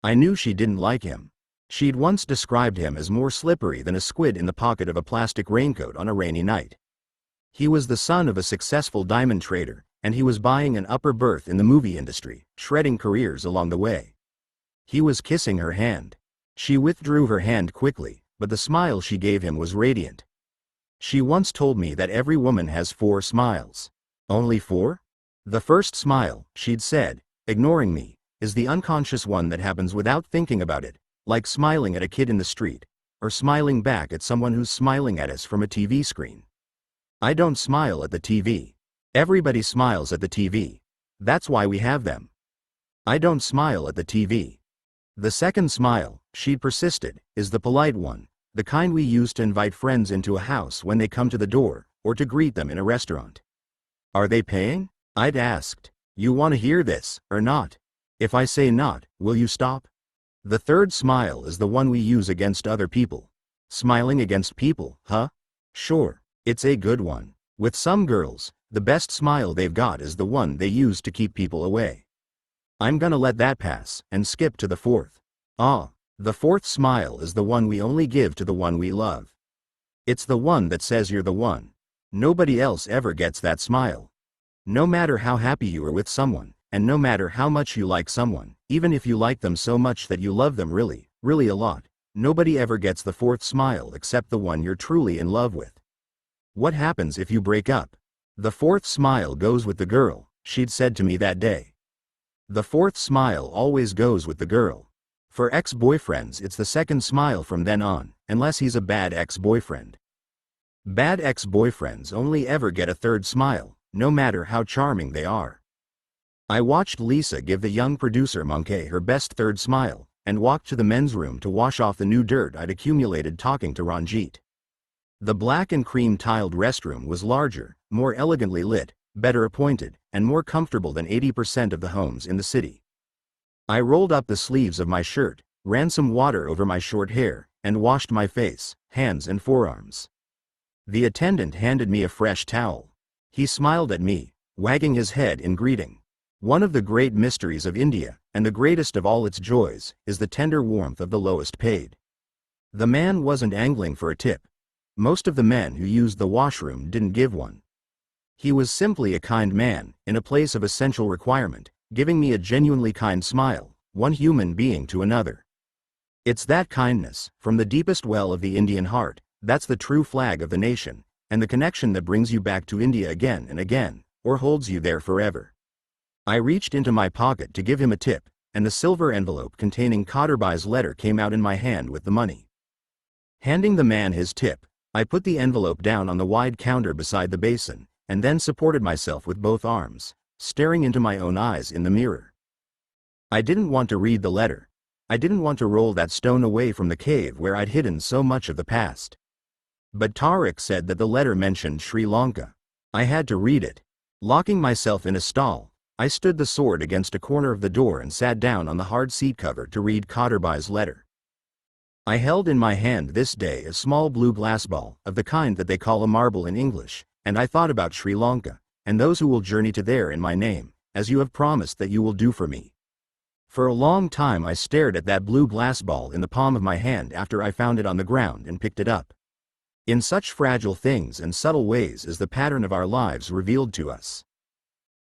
I knew she didn't like him. She'd once described him as more slippery than a squid in the pocket of a plastic raincoat on a rainy night. He was the son of a successful diamond trader, and he was buying an upper berth in the movie industry, shredding careers along the way. He was kissing her hand. She withdrew her hand quickly, but the smile she gave him was radiant. She once told me that every woman has 4 smiles. Only 4? The first smile, she'd said, ignoring me, is the unconscious one that happens without thinking about it, like smiling at a kid in the street, or smiling back at someone who's smiling at us from a TV screen. I don't smile at the TV. Everybody smiles at the TV. That's why we have them. I don't smile at the TV. The second smile, she'd persisted, is the polite one, the kind we use to invite friends into a house when they come to the door, or to greet them in a restaurant. Are they paying? I'd asked. You want to hear this, or not? If I say not, will you stop? The third smile is the one we use against other people. Smiling against people, huh? Sure, it's a good one. With some girls, the best smile they've got is the one they use to keep people away. I'm gonna let that pass, and skip to the fourth. The fourth smile is the one we only give to the one we love. It's the one that says you're the one. Nobody else ever gets that smile. No matter how happy you are with someone, and no matter how much you like someone, even if you like them so much that you love them really, really a lot, nobody ever gets the fourth smile except the one you're truly in love with. What happens if you break up? The fourth smile goes with the girl, she'd said to me that day. The fourth smile always goes with the girl. For ex-boyfriends, it's the second smile from then on, unless he's a bad ex-boyfriend. Bad ex-boyfriends only ever get a third smile, no matter how charming they are. I watched Lisa give the young producer Monkey her best third smile, and walked to the men's room to wash off the new dirt I'd accumulated talking to Ranjit. The black and cream tiled restroom was larger, more elegantly lit, better appointed, and more comfortable than 80% of the homes in the city. I rolled up the sleeves of my shirt, ran some water over my short hair, and washed my face, hands and forearms. The attendant handed me a fresh towel. He smiled at me, wagging his head in greeting. One of the great mysteries of India, and the greatest of all its joys, is the tender warmth of the lowest paid. The man wasn't angling for a tip. Most of the men who used the washroom didn't give one. He was simply a kind man, in a place of essential requirement, giving me a genuinely kind smile, one human being to another. It's that kindness, from the deepest well of the Indian heart, that's the true flag of the nation, and the connection that brings you back to India again and again, or holds you there forever. I reached into my pocket to give him a tip, and the silver envelope containing Kotterbai's letter came out in my hand with the money. Handing the man his tip, I put the envelope down on the wide counter beside the basin, and then supported myself with both arms, staring into my own eyes in the mirror. I didn't want to read the letter. I didn't want to roll that stone away from the cave where I'd hidden so much of the past. But Tariq said that the letter mentioned Sri Lanka. I had to read it. Locking myself in a stall, I stood the sword against a corner of the door and sat down on the hard seat cover to read Kotterbai's letter. I held in my hand this day a small blue glass ball, of the kind that they call a marble in English, and I thought about Sri Lanka, and those who will journey to there in my name, as you have promised that you will do for me. For a long time I stared at that blue glass ball in the palm of my hand after I found it on the ground and picked it up. In such fragile things and subtle ways is the pattern of our lives revealed to us.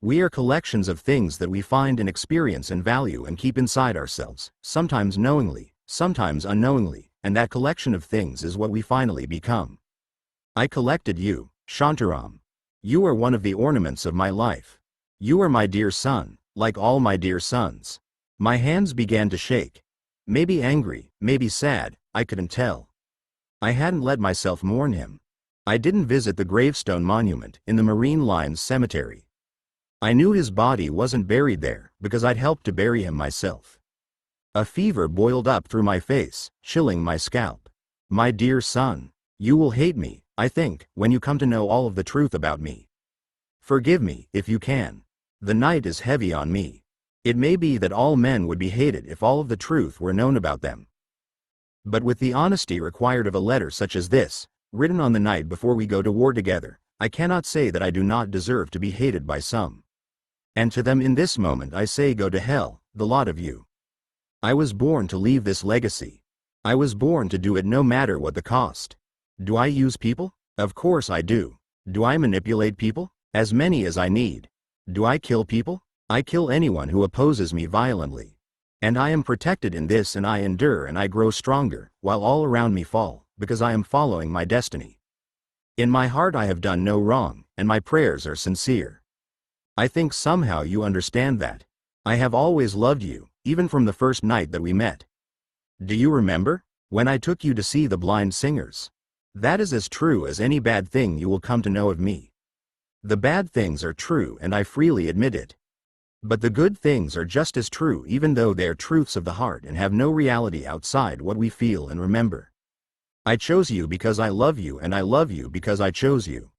We are collections of things that we find and experience and value and keep inside ourselves, sometimes knowingly, sometimes unknowingly, and that collection of things is what we finally become. I collected you, Shantaram. You are one of the ornaments of my life. You are my dear son, like all my dear sons. My hands began to shake. Maybe angry, maybe sad, I couldn't tell. I hadn't let myself mourn him. I didn't visit the gravestone monument in the Marine Lines Cemetery. I knew his body wasn't buried there because I'd helped to bury him myself. A fever boiled up through my face, chilling my scalp. My dear son, you will hate me, I think, when you come to know all of the truth about me. Forgive me, if you can. The night is heavy on me. It may be that all men would be hated if all of the truth were known about them. But with the honesty required of a letter such as this, written on the night before we go to war together, I cannot say that I do not deserve to be hated by some. And to them in this moment I say, go to hell, the lot of you. I was born to leave this legacy. I was born to do it no matter what the cost. Do I use people? Of course I do. Do I manipulate people? As many as I need. Do I kill people? I kill anyone who opposes me violently. And I am protected in this, and I endure and I grow stronger, while all around me fall, because I am following my destiny. In my heart I have done no wrong, and my prayers are sincere. I think somehow you understand that. I have always loved you, even from the first night that we met. Do you remember? When I took you to see the blind singers. That is as true as any bad thing you will come to know of me. The bad things are true and I freely admit it. But the good things are just as true even though they are truths of the heart and have no reality outside what we feel and remember. I chose you because I love you and I love you because I chose you.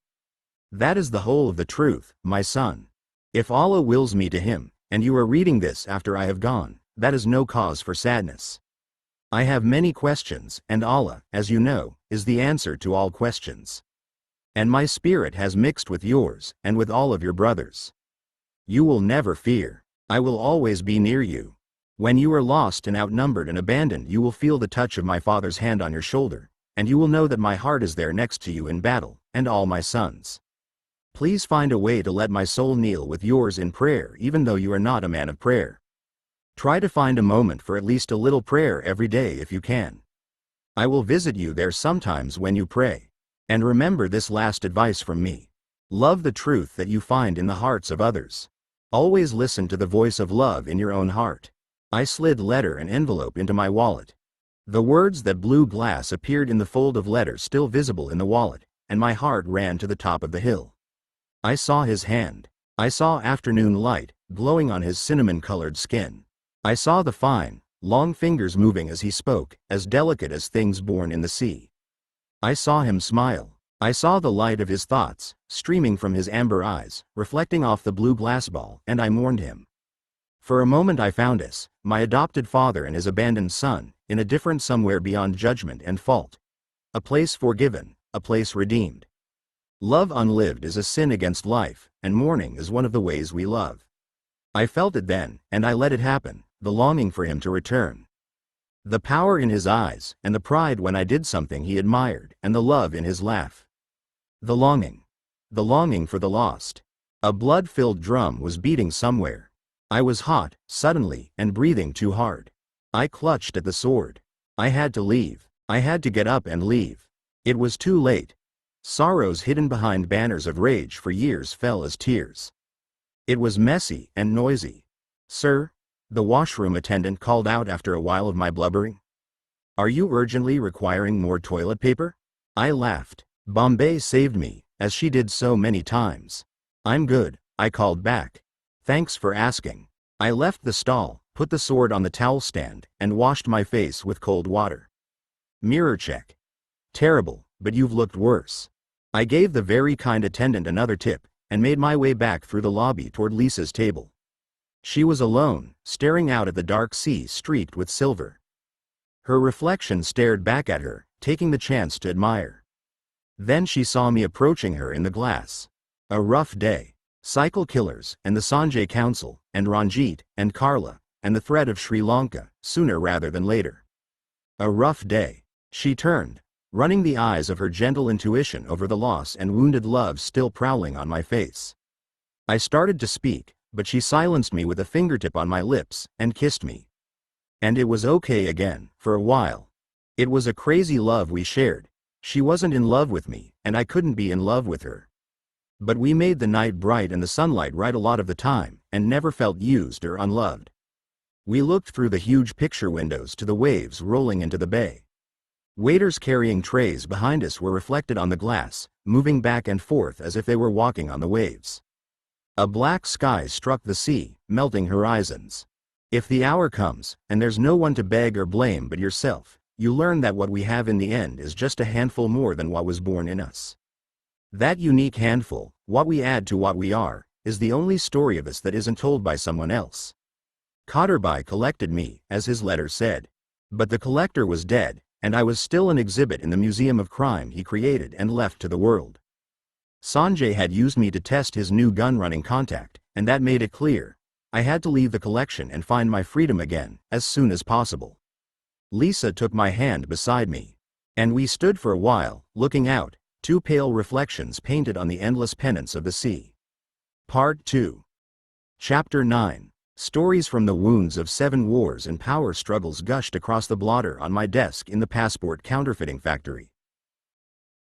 That is the whole of the truth, my son. If Allah wills me to him, and you are reading this after I have gone, that is no cause for sadness. I have many questions, and Allah, as you know, is the answer to all questions. And my spirit has mixed with yours, and with all of your brothers. You will never fear. I will always be near you. When you are lost and outnumbered and abandoned, you will feel the touch of my Father's hand on your shoulder, and you will know that my heart is there next to you in battle, and all my sons. Please find a way to let my soul kneel with yours in prayer even though you are not a man of prayer. Try to find a moment for at least a little prayer every day if you can. I will visit you there sometimes when you pray. And remember this last advice from me. Love the truth that you find in the hearts of others. Always listen to the voice of love in your own heart. I slid letter and envelope into my wallet. The words that blue glass appeared in the fold of letter still visible in the wallet, and my heart ran to the top of the hill. I saw his hand. I saw afternoon light, glowing on his cinnamon-colored skin. I saw the fine, long fingers moving as he spoke, as delicate as things born in the sea. I saw him smile. I saw the light of his thoughts, streaming from his amber eyes, reflecting off the blue glass ball, and I mourned him. For a moment I found us, my adopted father and his abandoned son, in a different somewhere beyond judgment and fault. A place forgiven, a place redeemed. Love unlived is a sin against life, and mourning is one of the ways we love. I felt it then, and I let it happen, the longing for him to return. The power in his eyes, and the pride when I did something he admired, and the love in his laugh. The longing for the lost. A blood-filled drum was beating somewhere. I was hot, suddenly, and breathing too hard. I clutched at the sword. I had to leave. I had to get up and leave. It was too late. Sorrows hidden behind banners of rage for years fell as tears. It was messy and noisy. Sir, the washroom attendant called out after a while of my blubbering. Are you urgently requiring more toilet paper? I laughed. Bombay saved me, as she did so many times. I'm good, I called back. Thanks for asking. I left the stall, put the sword on the towel stand, and washed my face with cold water. Mirror check. Terrible, but you've looked worse. I gave the very kind attendant another tip, and made my way back through the lobby toward Lisa's table. She was alone, staring out at the dark sea streaked with silver. Her reflection stared back at her, taking the chance to admire. Then she saw me approaching her in the glass. A rough day. Cycle killers, and the Sanjay Council, and Ranjit, and Carla, and the threat of Sri Lanka, sooner rather than later. A rough day. She turned, running the eyes of her gentle intuition over the loss and wounded love still prowling on my face. I started to speak, but she silenced me with a fingertip on my lips, and kissed me. And it was okay again, for a while. It was a crazy love we shared. She wasn't in love with me, and I couldn't be in love with her. But we made the night bright and the sunlight right a lot of the time, and never felt used or unloved. We looked through the huge picture windows to the waves rolling into the bay. Waiters carrying trays behind us were reflected on the glass, moving back and forth as if they were walking on the waves. A black sky struck the sea, melting horizons. If the hour comes, and there's no one to beg or blame but yourself, you learn that what we have in the end is just a handful more than what was born in us. That unique handful, what we add to what we are, is the only story of us that isn't told by someone else. Khaderbai collected me, as his letter said. But the collector was dead, and I was still an exhibit in the museum of crime he created and left to the world. Sanjay had used me to test his new gun-running contact, and that made it clear. I had to leave the collection and find my freedom again, as soon as possible. Lisa took my hand beside me. And we stood for a while, looking out, two pale reflections painted on the endless pennants of the sea. Part 2. Chapter 9. Stories from the wounds of 7 wars and power struggles gushed across the blotter on my desk in the passport counterfeiting factory.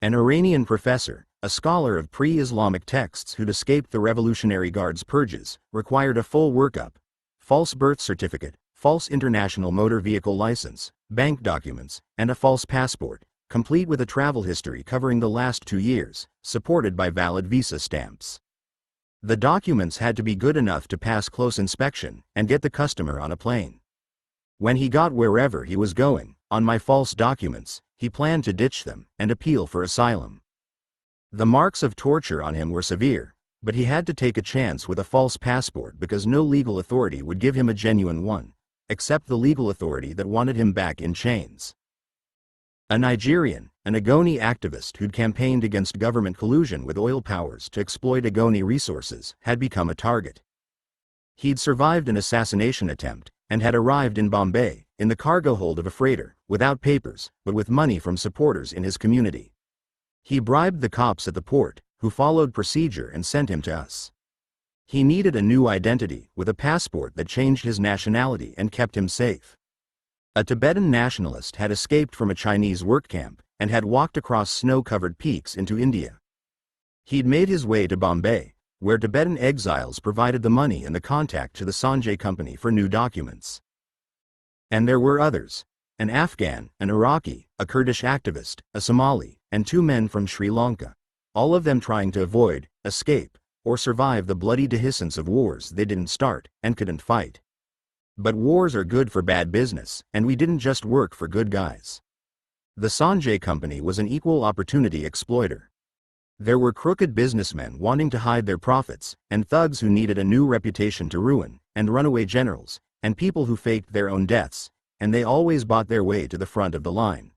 An Iranian professor, a scholar of pre-Islamic texts who'd escaped the Revolutionary Guard's purges, required a full workup: false birth certificate, false international motor vehicle license, bank documents, and a false passport, complete with a travel history covering the last 2 years, supported by valid visa stamps. The documents had to be good enough to pass close inspection and get the customer on a plane. When he got wherever he was going, on my false documents, he planned to ditch them and appeal for asylum. The marks of torture on him were severe, but he had to take a chance with a false passport because no legal authority would give him a genuine one, except the legal authority that wanted him back in chains. A Nigerian, an Ogoni activist who'd campaigned against government collusion with oil powers to exploit Ogoni resources, had become a target. He'd survived an assassination attempt and had arrived in Bombay, in the cargo hold of a freighter, without papers, but with money from supporters in his community. He bribed the cops at the port, who followed procedure and sent him to us. He needed a new identity, with a passport that changed his nationality and kept him safe. A Tibetan nationalist had escaped from a Chinese work camp and had walked across snow-covered peaks into India. He'd made his way to Bombay, where Tibetan exiles provided the money and the contact to the Sanjay Company for new documents. And there were others: an Afghan, an Iraqi, a Kurdish activist, a Somali, and 2 men from Sri Lanka, all of them trying to avoid, escape, or survive the bloody dehiscence of wars they didn't start and couldn't fight. But wars are good for bad business, and we didn't just work for good guys. The Sanjay Company was an equal opportunity exploiter. There were crooked businessmen wanting to hide their profits, and thugs who needed a new reputation to ruin, and runaway generals, and people who faked their own deaths, and they always bought their way to the front of the line.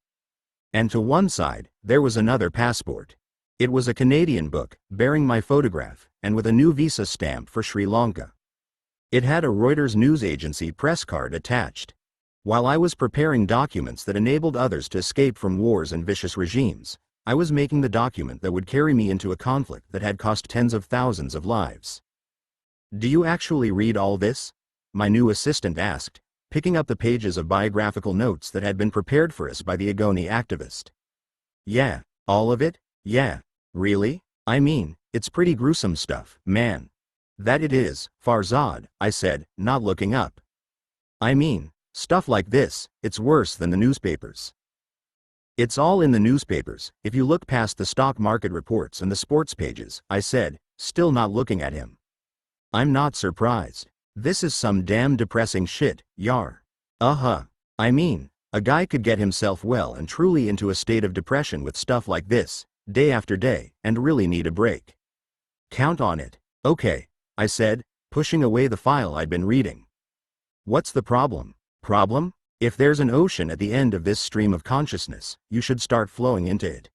And to one side, there was another passport. It was a Canadian book, bearing my photograph, and with a new visa stamp for Sri Lanka. It had a Reuters news agency press card attached. While I was preparing documents that enabled others to escape from wars and vicious regimes, I was making the document that would carry me into a conflict that had cost tens of thousands of lives. "Do you actually read all this?" my new assistant asked, picking up the pages of biographical notes that had been prepared for us by the Ogoni activist. "Yeah, all of it? Yeah. Really? I mean, it's pretty gruesome stuff, man." "That it is, Farzad," I said, not looking up. "I mean, stuff like this, it's worse than the newspapers." "It's all in the newspapers, if you look past the stock market reports and the sports pages," I said, still not looking at him. "I'm not surprised. This is some damn depressing shit, Yar." "Uh-huh. I mean, a guy could get himself well and truly into a state of depression with stuff like this, day after day, and really need a break." "Count on it." "Okay," I said, pushing away the file I'd been reading. "What's the problem?" "Problem? If there's an ocean at the end of this stream of consciousness, you should start flowing into it."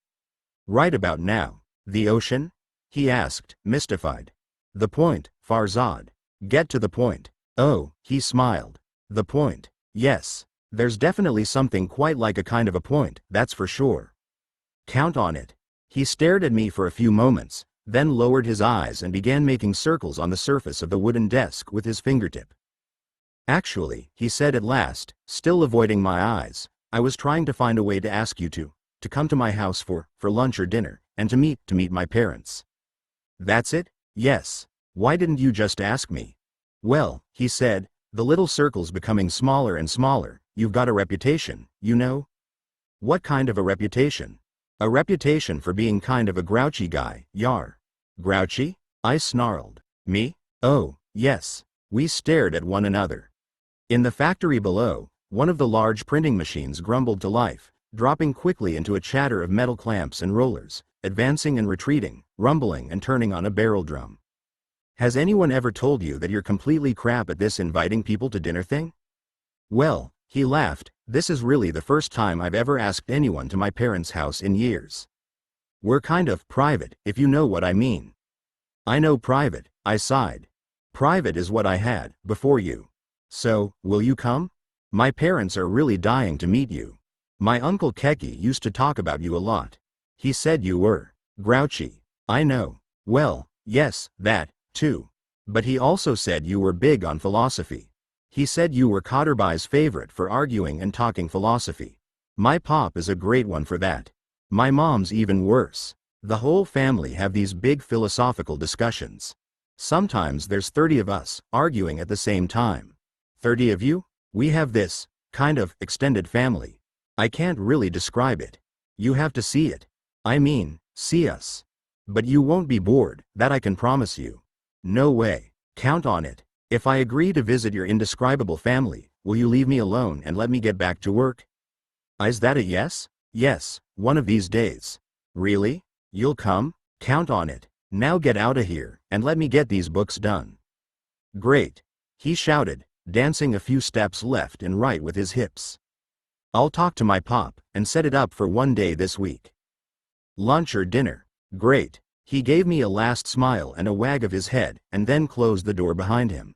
"Right about now." "The ocean?" he asked, mystified. "The point, Farzad. Get to the point." "Oh," he smiled. "The point. Yes. There's definitely something quite like a kind of a point, that's for sure." "Count on it." He stared at me for a few moments, then lowered his eyes and began making circles on the surface of the wooden desk with his fingertip. "Actually," he said at last, still avoiding my eyes, "I was trying to find a way to ask you to come to my house for lunch or dinner, and to meet my parents." "That's it?" "Yes. Why didn't you just ask me?" "Well," he said, the little circles becoming smaller and smaller, "you've got a reputation, you know." "What kind of a reputation?" "A reputation for being kind of a grouchy guy, Yar." "Grouchy?" I snarled. "Me? Oh, yes." We stared at one another. In the factory below, one of the large printing machines grumbled to life, dropping quickly into a chatter of metal clamps and rollers, advancing and retreating, rumbling and turning on a barrel drum. "Has anyone ever told you that you're completely crap at this inviting people to dinner thing?" "Well," he laughed, "this is really the first time I've ever asked anyone to my parents' house in years. We're kind of private, if you know what I mean." "I know private," I sighed. "Private is what I had, before you. So, will you come? My parents are really dying to meet you. My Uncle Keki used to talk about you a lot. He said you were grouchy." "I know. Well, yes, that, too. But he also said you were big on philosophy. He said you were Kotterbai's favorite for arguing and talking philosophy. My pop is a great one for that. My mom's even worse. The whole family have these big philosophical discussions. Sometimes there's 30 of us, arguing at the same time. 30 of you? We have this, kind of, extended family. I can't really describe it. You have to see it. I mean, see us. But you won't be bored, that I can promise you. No way. Count on it. If I agree to visit your indescribable family, will you leave me alone and let me get back to work? Is that a yes? Yes, one of these days. Really? You'll come? Count on it. Now get out of here, and let me get these books done. Great. He shouted, dancing a few steps left and right with his hips. I'll talk to my pop, and set it up for one day this week. Lunch or dinner? Great. He gave me a last smile and a wag of his head, and then closed the door behind him.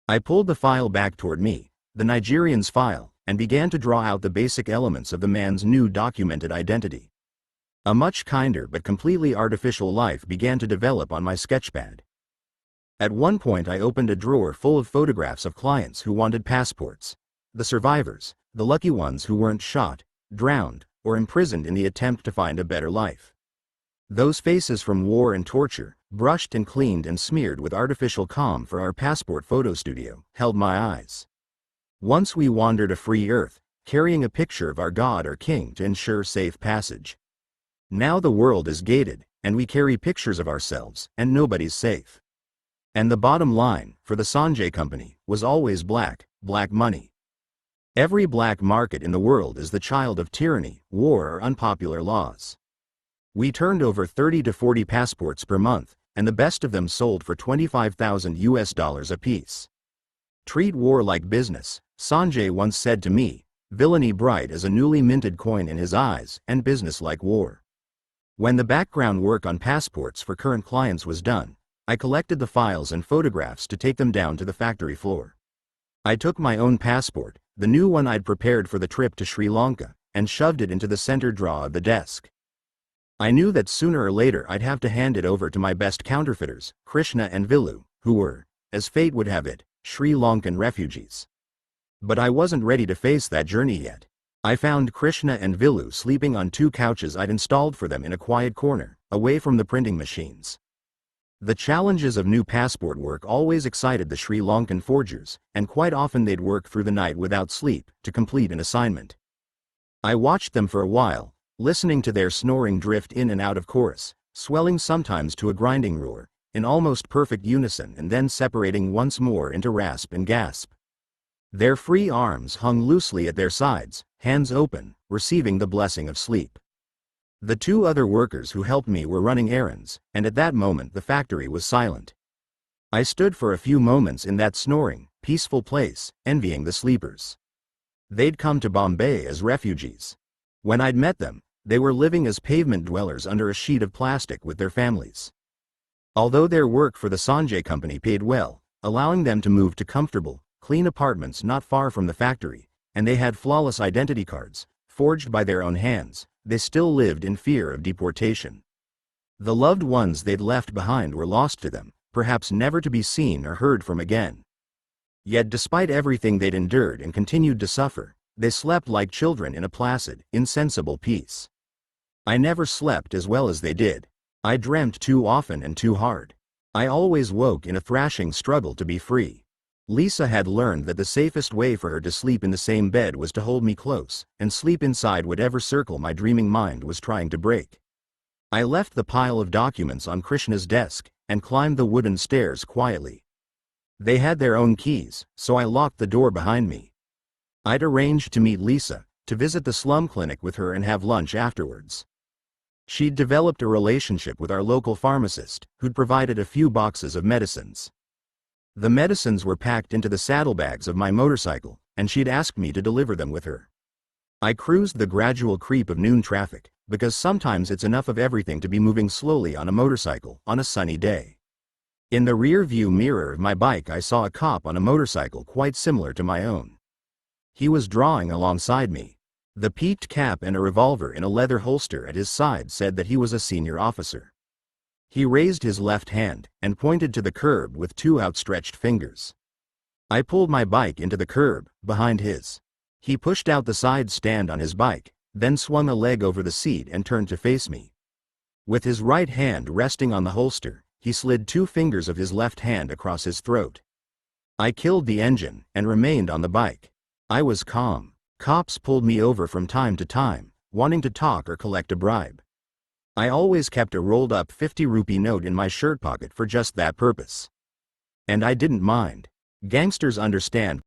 I pulled the file back toward me, the Nigerian's file, and began to draw out the basic elements of the man's new documented identity. A much kinder but completely artificial life began to develop on my sketchpad. At one point I opened a drawer full of photographs of clients who wanted passports. The survivors, the lucky ones who weren't shot, drowned, or imprisoned in the attempt to find a better life. Those faces from war and torture, brushed and cleaned and smeared with artificial calm for our passport photo studio, held my eyes. Once we wandered a free earth, carrying a picture of our god or king to ensure safe passage. Now the world is gated, and we carry pictures of ourselves, and nobody's safe. And the bottom line, for the Sanjay Company, was always black money. Every black market in the world is the child of tyranny, war or unpopular laws. We turned over 30 to 40 passports per month, and the best of them sold for $25,000 apiece. Treat war like business, Sanjay once said to me, villainy bright as a newly minted coin in his eyes, and business like war. When the background work on passports for current clients was done, I collected the files and photographs to take them down to the factory floor. I took my own passport, the new one I'd prepared for the trip to Sri Lanka, and shoved it into the center drawer of the desk. I knew that sooner or later I'd have to hand it over to my best counterfeiters, Krishna and Vilu, who were, as fate would have it, Sri Lankan refugees. But I wasn't ready to face that journey yet. I found Krishna and Vilu sleeping on 2 couches I'd installed for them in a quiet corner, away from the printing machines. The challenges of new passport work always excited the Sri Lankan forgers, and quite often they'd work through the night without sleep, to complete an assignment. I watched them for a while, listening to their snoring drift in and out of chorus, swelling sometimes to a grinding roar, in almost perfect unison and then separating once more into rasp and gasp. Their free arms hung loosely at their sides, hands open, receiving the blessing of sleep. The 2 other workers who helped me were running errands, and at that moment the factory was silent. I stood for a few moments in that snoring, peaceful place, envying the sleepers. They'd come to Bombay as refugees. When I'd met them, they were living as pavement dwellers under a sheet of plastic with their families. Although their work for the Sanjay Company paid well, allowing them to move to comfortable, clean apartments not far from the factory, and they had flawless identity cards, forged by their own hands, they still lived in fear of deportation. The loved ones they'd left behind were lost to them, perhaps never to be seen or heard from again. Yet despite everything they'd endured and continued to suffer, they slept like children in a placid, insensible peace. I never slept as well as they did. I dreamt too often and too hard. I always woke in a thrashing struggle to be free. Lisa had learned that the safest way for her to sleep in the same bed was to hold me close, and sleep inside whatever circle my dreaming mind was trying to break. I left the pile of documents on Krishna's desk, and climbed the wooden stairs quietly. They had their own keys, so I locked the door behind me. I'd arranged to meet Lisa, to visit the slum clinic with her and have lunch afterwards. She'd developed a relationship with our local pharmacist, who'd provided a few boxes of medicines. The medicines were packed into the saddlebags of my motorcycle, and she'd asked me to deliver them with her. I cruised the gradual creep of noon traffic, because sometimes it's enough of everything to be moving slowly on a motorcycle on a sunny day. In the rear view mirror of my bike I saw a cop on a motorcycle quite similar to my own. He was drawing alongside me. The peaked cap and a revolver in a leather holster at his side said that he was a senior officer. He raised his left hand, and pointed to the curb with 2 outstretched fingers. I pulled my bike into the curb, behind his. He pushed out the side stand on his bike, then swung a leg over the seat and turned to face me. With his right hand resting on the holster, he slid 2 fingers of his left hand across his throat. I killed the engine and remained on the bike. I was calm. Cops pulled me over from time to time, wanting to talk or collect a bribe. I always kept a rolled-up 50-rupee note in my shirt pocket for just that purpose. And I didn't mind. Gangsters understand